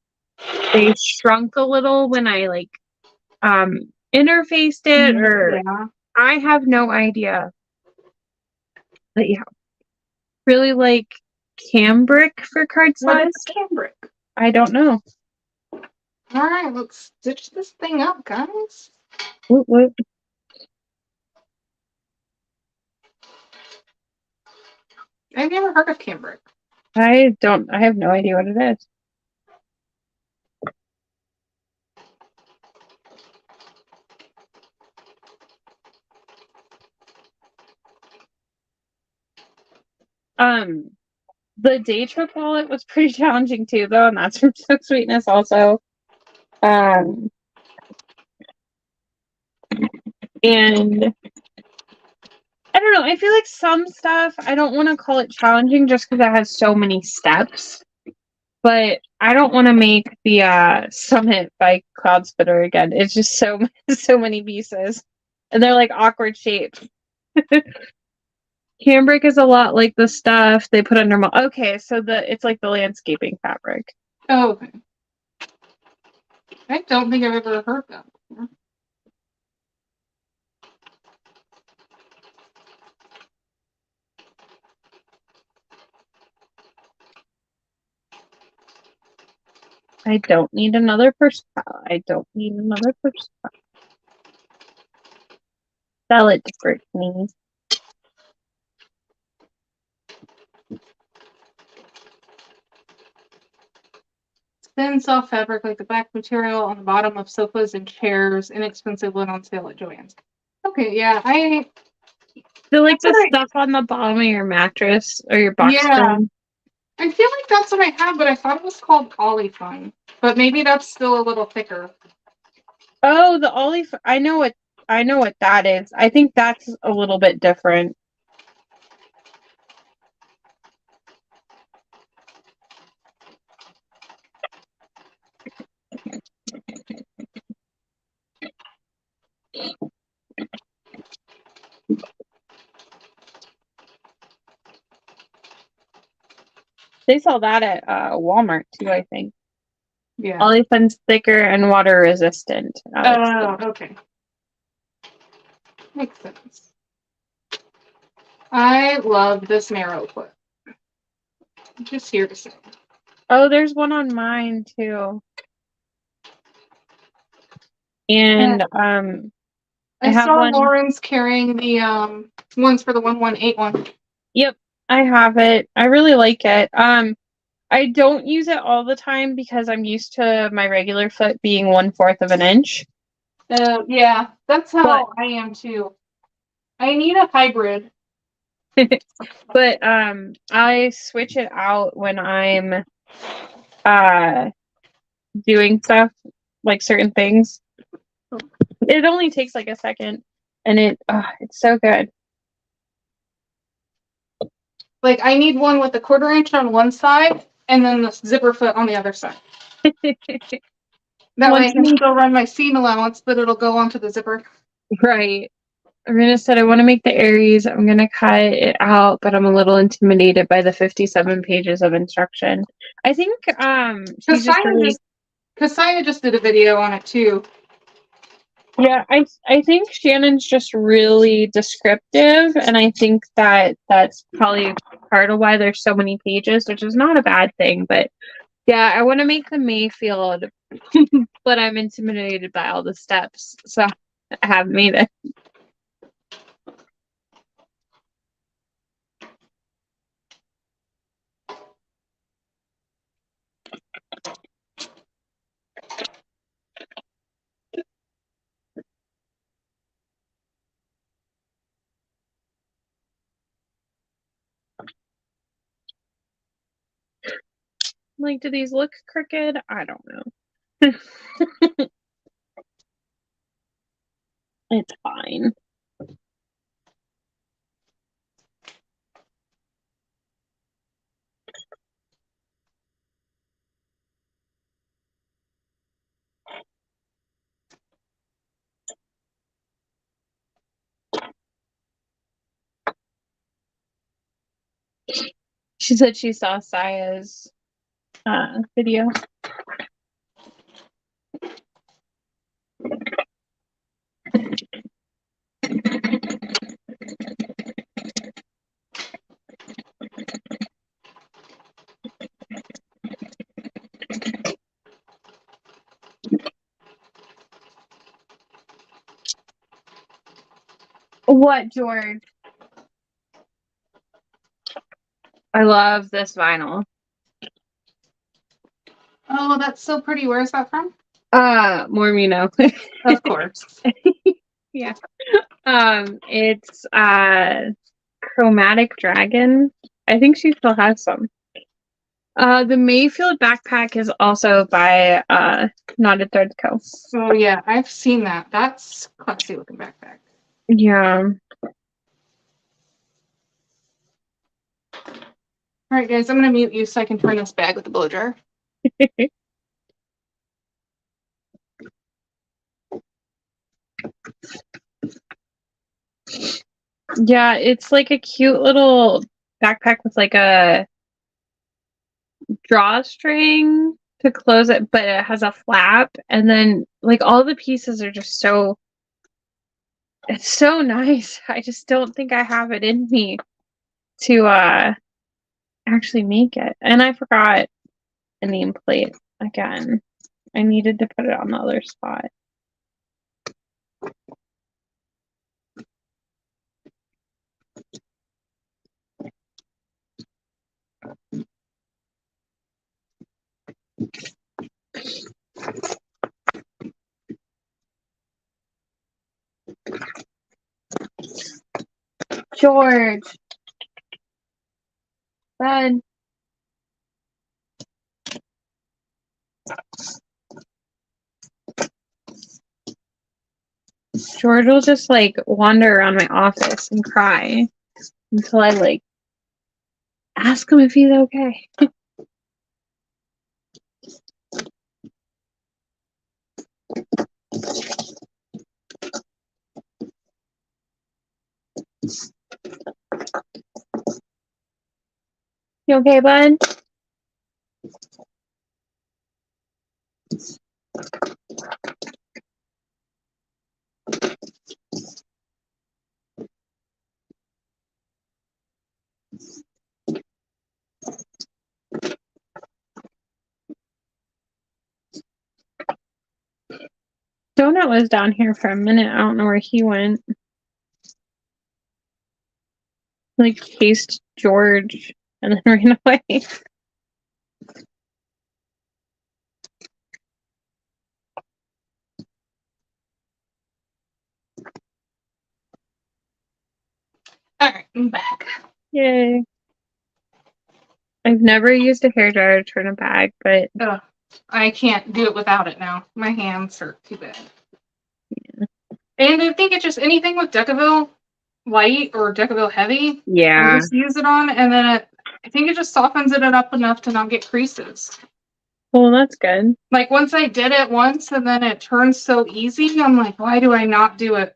they shrunk a little when I like interfaced it or I have no idea. But yeah. Really like cambric for card slots. What is cambric? I don't know. All right, let's stitch this thing up, guys. Whoop, whoop. I've never heard of cambric. I have no idea what it is. The day trip wallet was pretty challenging too, though, and that's from So Sweetness also. And I don't know, I feel like some stuff, I don't want to call it challenging just because it has so many steps. But I don't want to make the Summit by Cloud Spitter again. It's just so many pieces. And they're like awkward shapes. Cambric is a lot like the stuff they put under okay, so it's like the landscaping fabric. Oh, okay. I don't think I've ever heard that before. I don't need another purse pal. I don't need another purse pal. Sell it to Brittany. Thin, soft fabric like the back material on the bottom of sofas and chairs. Inexpensive when on sale at Joann's. Okay, yeah, I feel like the stuff on the bottom of your mattress or your box spring. I feel like that's what I had, but I thought it was called Olifun. But maybe that's still a little thicker. Oh, the Olifun. I know what that is. I think that's a little bit different. They sell that at Walmart too, I think. Yeah. Olifun's thicker and water resistant. Oh, okay. Makes sense. I love this marrow clip. I'm just here to say. Oh, there's one on mine too. And I saw Lauren's carrying the ones for the 118 one. Yep, I have it. I really like it. I don't use it all the time because I'm used to my regular foot being 1/4 of an inch. Yeah, that's how I am too. I need a hybrid. But I switch it out when I'm doing stuff like certain things. It only takes like a second and it's so good. Like I need one with a 1/4 inch on one side and then the zipper foot on the other side. That way I can still run my seam allowance, but it'll go onto the zipper. Right. Irina said, I want to make the Aries. I'm going to cut it out, but I'm a little intimidated by the 57 pages of instruction. I think Kasaya just did a video on it too. Yeah, I think Shannon's just really descriptive, and I think that's probably part of why there's so many pages, which is not a bad thing. But yeah, I want to make the Mayfield, but I'm intimidated by all the steps, so I haven't made it. Like, do these look crooked? I don't know. It's fine. She said she saw Saya's video. What, George? I love this vinyl. Oh, that's so pretty. Where is that from? More me know. Of course. Yeah. It's Chromatic Dragon. I think she still has some. The Mayfield backpack is also by Knotted Threads Co. Oh yeah, I've seen that. That's classy looking backpack. Yeah. All right, guys, I'm gonna mute you so I can turn this bag with the blow dryer. Yeah, it's like a cute little backpack with like a drawstring to close it, but it has a flap, and then like all the pieces are just so it's so nice. I just don't think I have it in me to actually make it. And I forgot a nameplate again. I needed to put it on the other spot. George. Ben. George will just like wander around my office and cry until I like ask him if he's okay. You okay, bud? Donut was down here for a minute. I don't know where he went. Like chased George and then ran away. All right, I'm back. Yay. I've never used a hairdryer to turn a bag, but Ugh, I can't do it without it now. My hands hurt too bad. Yeah. And I think it's just anything with Decaville light or Decaville heavy. yeah. I just use it on, and then I think it just softens it up enough to not get creases. Well, that's good. Like once I did it once, and then it turns so easy. I'm like, why do I not do it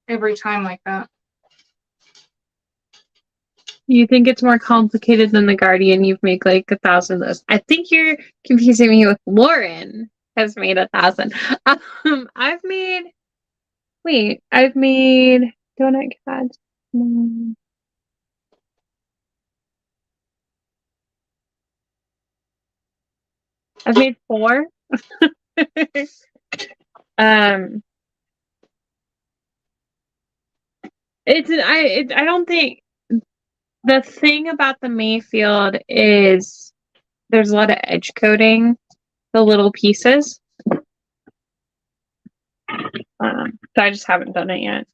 every time like that? You think it's more complicated than the Guardian? You've made like 1,000 of those. I think you're confusing me with Lauren has made 1,000. I've made donut cats. I've made 4. I don't think the thing about the Mayfield is there's a lot of edge coating the little pieces. So I just haven't done it yet.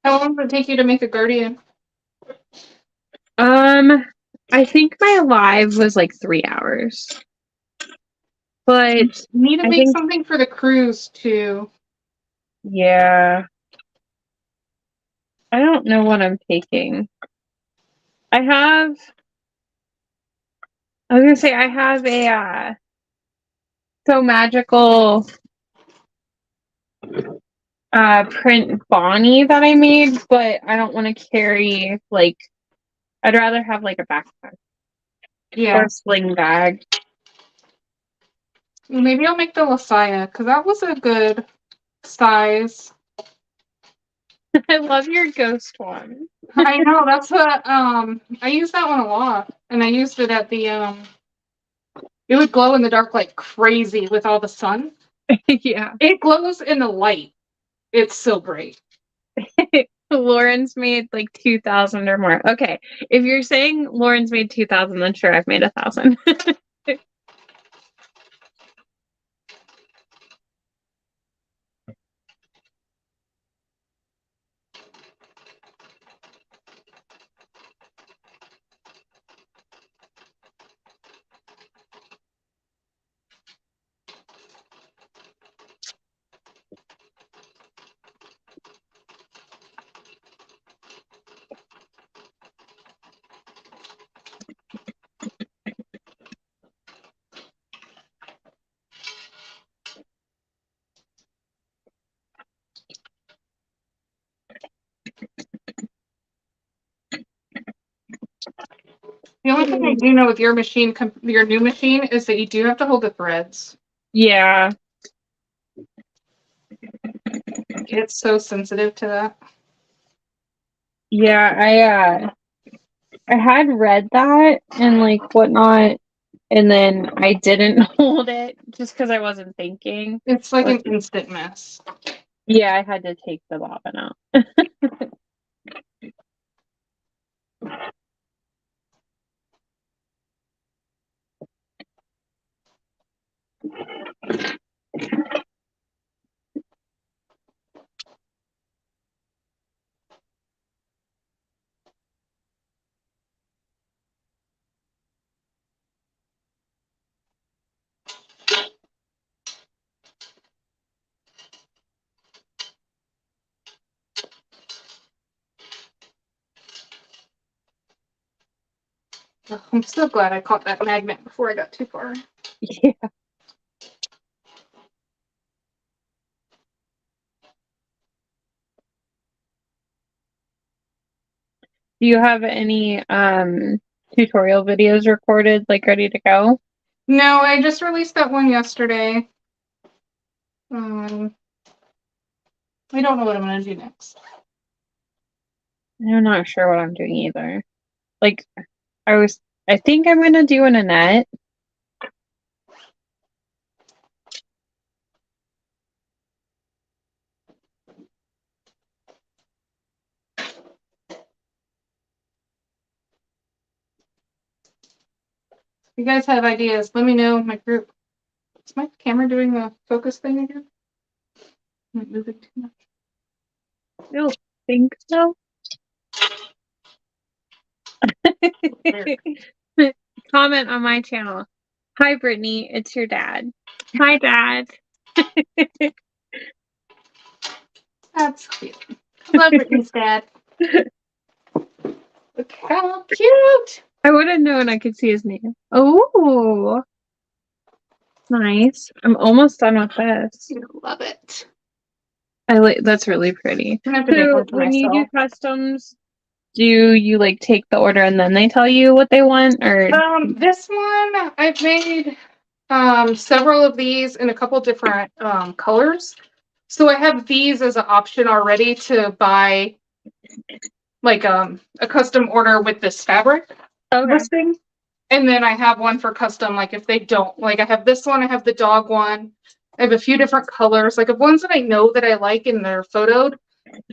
How long would it take you to make a Guardian? I think my live was like 3 hours. But You need to I make think, something for the cruise too. yeah. I don't know what I'm taking. I was gonna say I have a So Magical print Bonnie that I made, but I don't want to carry like I'd rather have like a backpack or Yeah. a sling bag. Maybe I'll make the Lasaya because that was a good size. I love your ghost one. I know that's what I use that one a lot, and I used it at the It would glow in the dark like crazy with all the sun. Yeah. It glows in the light. It's so great. Lauren's made like 2,000 or more. Okay. If you're saying Lauren's made 2,000, then sure, I've made 1,000. The only thing I do know with your machine, your new machine, is that you do have to hold the threads. Yeah. It's so sensitive to that. Yeah, I had read that and like whatnot, and then I didn't hold it just because I wasn't thinking. It's like Or, an instant mess. yeah, I had to take the bobbin out. Ugh, I'm so glad I caught that magnet before I got too far. Yeah. Do you have any tutorial videos recorded, like ready to go? No, I just released that one yesterday. I don't know what I'm gonna do next. I'm not sure what I'm doing either. Like I think I'm gonna do an Annette. If you guys have ideas, let me know in my group. Is my camera doing the focus thing again? Am I moving too much? I don't think so. Comment on my channel. Hi, Brittany. It's your dad. Hi, Dad. That's cute. I love Brittany's dad. Look how cute! I would have known I could see his name. Oh, nice. I'm almost done with this. You love it. I like that's really pretty. I'm gonna have to make So one for when you do myself. customs, do you like take the order and then they tell you what they want, or This one I've made several of these in a couple different colors. So I have these as an option already to buy like a custom order with this fabric okay, listing. And then I have one for custom, like if they don't, like I have this one, I have the dog one. I have a few different colors, like of ones that I know that I like and they're photoed.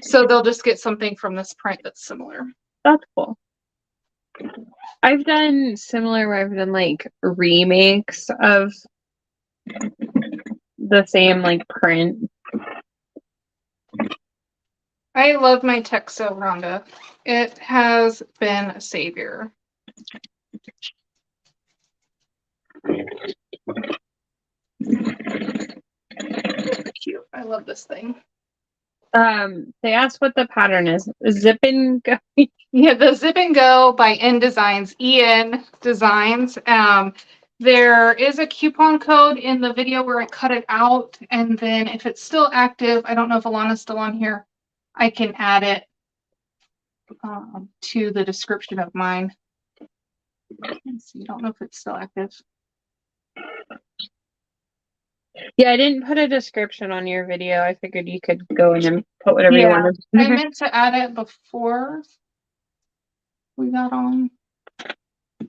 So they'll just get something from this print that's similar. that's cool. I've done similar where I've done like remakes of the same like print. I love my Texo Rhonda. It has been a savior. Cute. I love this thing. They asked what the pattern is. Zip and go. Yeah, the Zip and Go by N Designs, EN Designs. There is a coupon code in the video where I cut it out, and then if it's still active, I don't know if Alana's still on here, I can add it to the description of mine. Let's see, I don't know if it's still active. Yeah, I didn't put a description on your video. I figured you could go in and put whatever you wanted. I meant to add it before we got on. Let's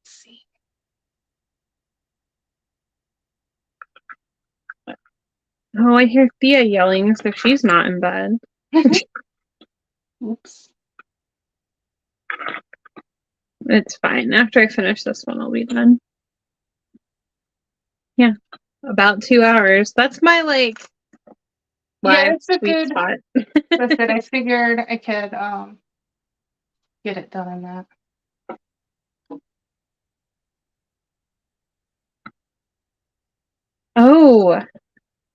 see. Oh, I hear Thea yelling, so she's not in bed. Oops. It's fine. After I finish this one, I'll be done. Yeah, about 2 hours. That's my It's a sweet good spot. That's it. I figured I could get it done in that. Oh,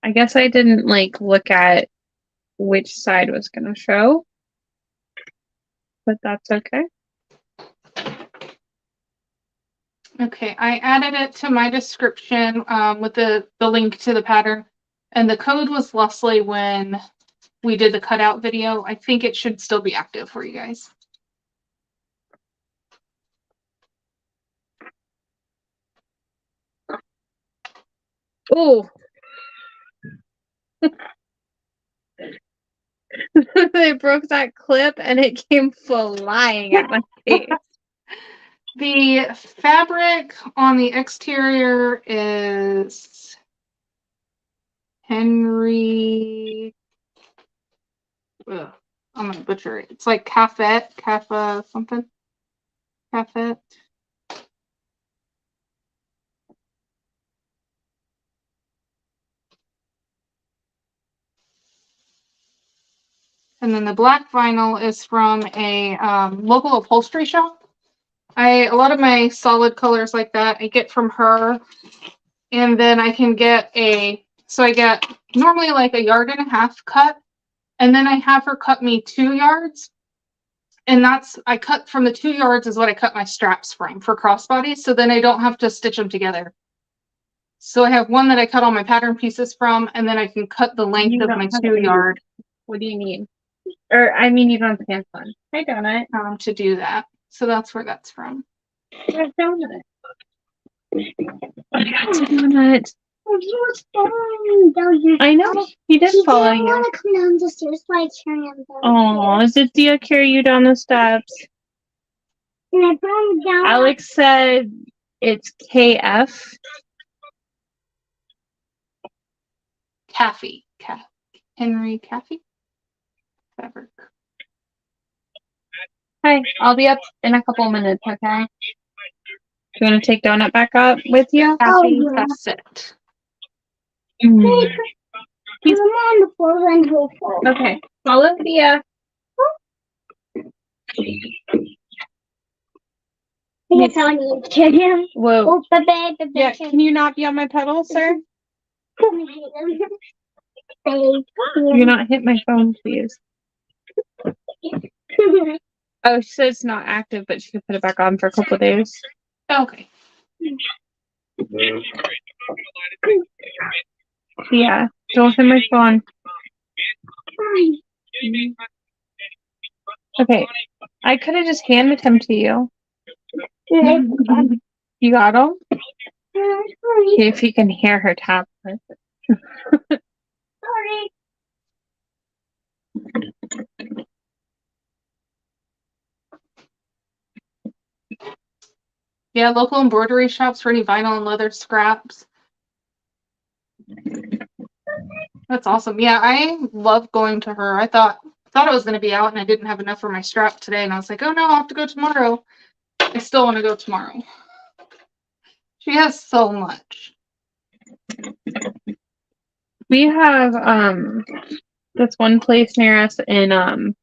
I guess I didn't look at which side was going to show, but that's okay. Okay, I added it to my description with the link to the pattern, and the code was Leslie when we did the cutout video. I think it should still be active for you guys. Oh. They broke that clip and it came flying at my face. The fabric on the exterior is Henry. Ugh, I'm gonna butcher it. It's like Cafet something. Cafet. And then the black vinyl is from a local upholstery shop. A lot of my solid colors like that I get from her. And then I can get so I get normally like 1.5 yards cut. And then I have her cut me 2 yards. And I cut from the 2 yards is what I cut my straps from for crossbodies. So then I don't have to stitch them together. So I have one that I cut all my pattern pieces from, and then I can cut the length of my 2 yard. What do you need? Or, I mean, you don't have pants on. Hi, Donut. To do that. So that's where that's from. Where's Donut? Donut. I know. He did follow you. I want to come down the stairs, so I carry him down. Oh, did Thea carry you down the steps? And I brought him down. Alex said it's KF. Caffey. Henry Caffey? Fabric. Hi, I'll be up in a couple minutes, okay? Do you want to take Donut back up with you? Caffey yeah. cassette. He's on the floor and he'll fall. Okay, follow Thea. Yes, I need to carry him. Whoa. Oh, baby. Yeah, can you not be on my pedal, sir? Do not hit my phone, please. Oh, she said it's not active, but she could put it back on for a couple of days. Okay. Yeah, don't hit my phone. Okay, I could have just handed him to you. You got him? Okay, if you can hear her tap. Sorry. Yeah, local embroidery shops for any vinyl and leather scraps. That's awesome. Yeah, I love going to her. I thought it was going to be out and I didn't have enough for my strap today. And I was like, oh no, I'll have to go tomorrow. I still want to go tomorrow. She has so much. We have this one place near us in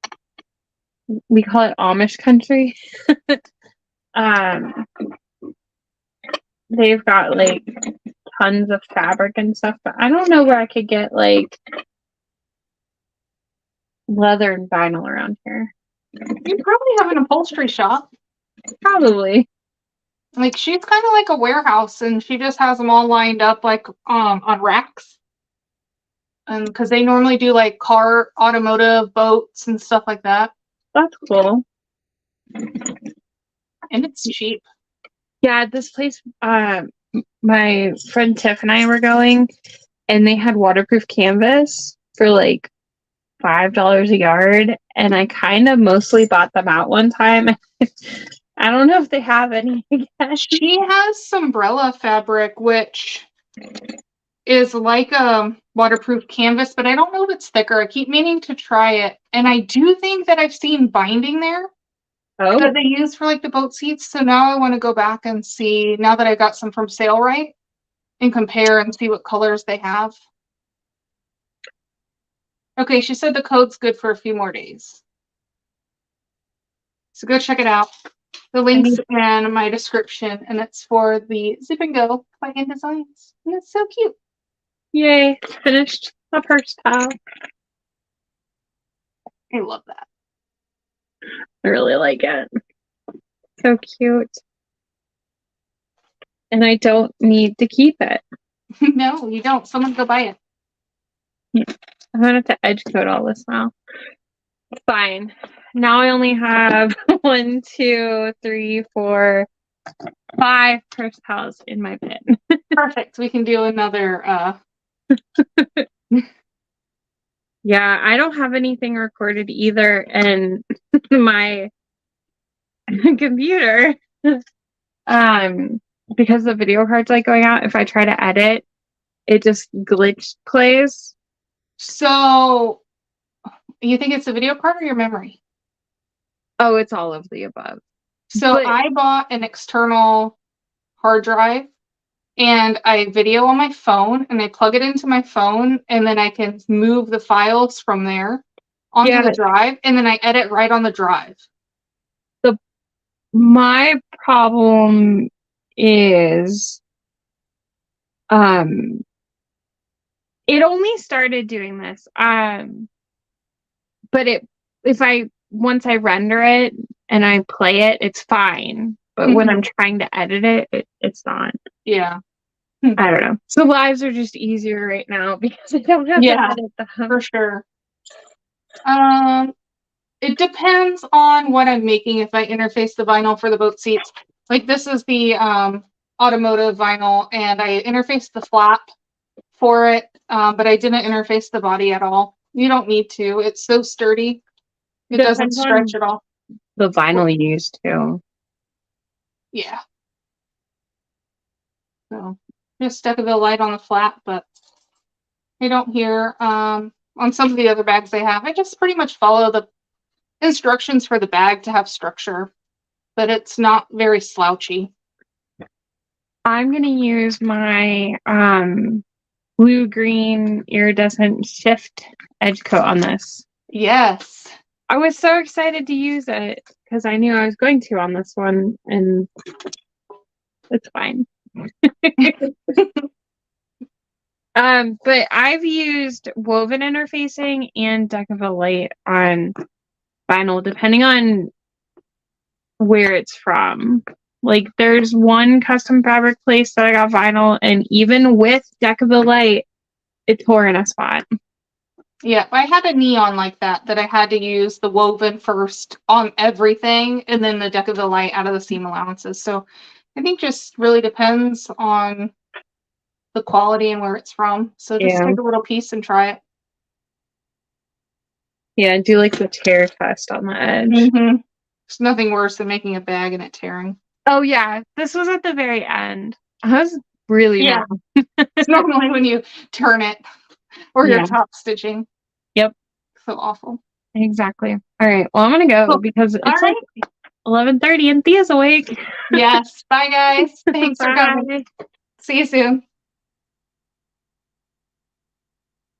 we call it Amish country. they've got like tons of fabric and stuff, but I don't know where I could get like leather and vinyl around here. You probably have an upholstery shop. Probably. Like she's kind of like a warehouse, and she just has them all lined up like on racks. And because they normally do like car, automotive, boats, and stuff like that, That's cool. and it's cheap. Yeah, this place, my friend Tiff and I were going, and they had waterproof canvas for like $5 a yard, and I kind of mostly bought them out one time. I don't know if they have any again. She has umbrella fabric, which is like a waterproof canvas, but I don't know if it's thicker. I keep meaning to try it, and I do think that I've seen binding there Oh, that they use for like the boat seats. So now I want to go back and see, now that I got some from Sale Right, and compare and see what colors they have. Okay, she said the code's good for a few more days. So go check it out. The link's in my description, and it's for the Zip and Go by In Designs. And it's so cute. yay, finished my purse pile. I love that. I really like it. So cute. And I don't need to keep it. No, you don't. Someone go buy it. I'm gonna have to edge code all this now. Fine. Now I only have 1, 2, 3, 4, 5 purse pals in my bin. Perfect. We can do another. Yeah, I don't have anything recorded either, and my computer, because the video card's like going out, if I try to edit, it just glitch plays. So, you think it's a video card or your memory? Oh, it's all of the above. So But- I bought an external hard drive, and I video on my phone, and I plug it into my phone, and then I can move the files from there onto Yeah. the drive, and then I edit right on the drive. My problem is, it only started doing this, but once I render it and I play it, it's fine. But when I'm trying to edit it, it's not. Yeah, I don't know. So lives are just easier right now because I don't have Yeah. to edit them. for sure. It depends on what I'm making. If I interface the vinyl for the boat seats, like this is the automotive vinyl, and I interfaced the flap for it, but I didn't interface the body at all. You don't need to. It's so sturdy. It doesn't Depends on stretch at all. the vinyl you use too. Yeah. So just stuck a bit of light on the flat, but I don't hear on some of the other bags I have. I just pretty much follow the instructions for the bag to have structure, but it's not very slouchy. I'm gonna use my blue-green iridescent shift edge coat on this. Yes. I was so excited to use it because I knew I was going to on this one, and it's fine. But I've used woven interfacing and Decaville light on vinyl, depending on where it's from. Like, there's one custom fabric place that I got vinyl, and even with Decaville light, it tore in a spot. Yeah, I had a neon like that I had to use the woven first on everything, and then the Decaville light out of the seam allowances. So I think just really depends on the quality and where it's from. So just Yeah. take a little piece and try it. Yeah, do like the tear test on the edge. Mm-hmm. There's nothing worse than making a bag and it tearing. Oh yeah, this was at the very end. I was really Yeah. mad. It's normally when you turn it or Yeah. you're top stitching. Yep. So awful. Exactly. All right. Well, I'm gonna go Cool. because it's All right. like 11:30 and Thea's awake. Yes. Bye, guys. Thanks for coming. Bye. See you soon.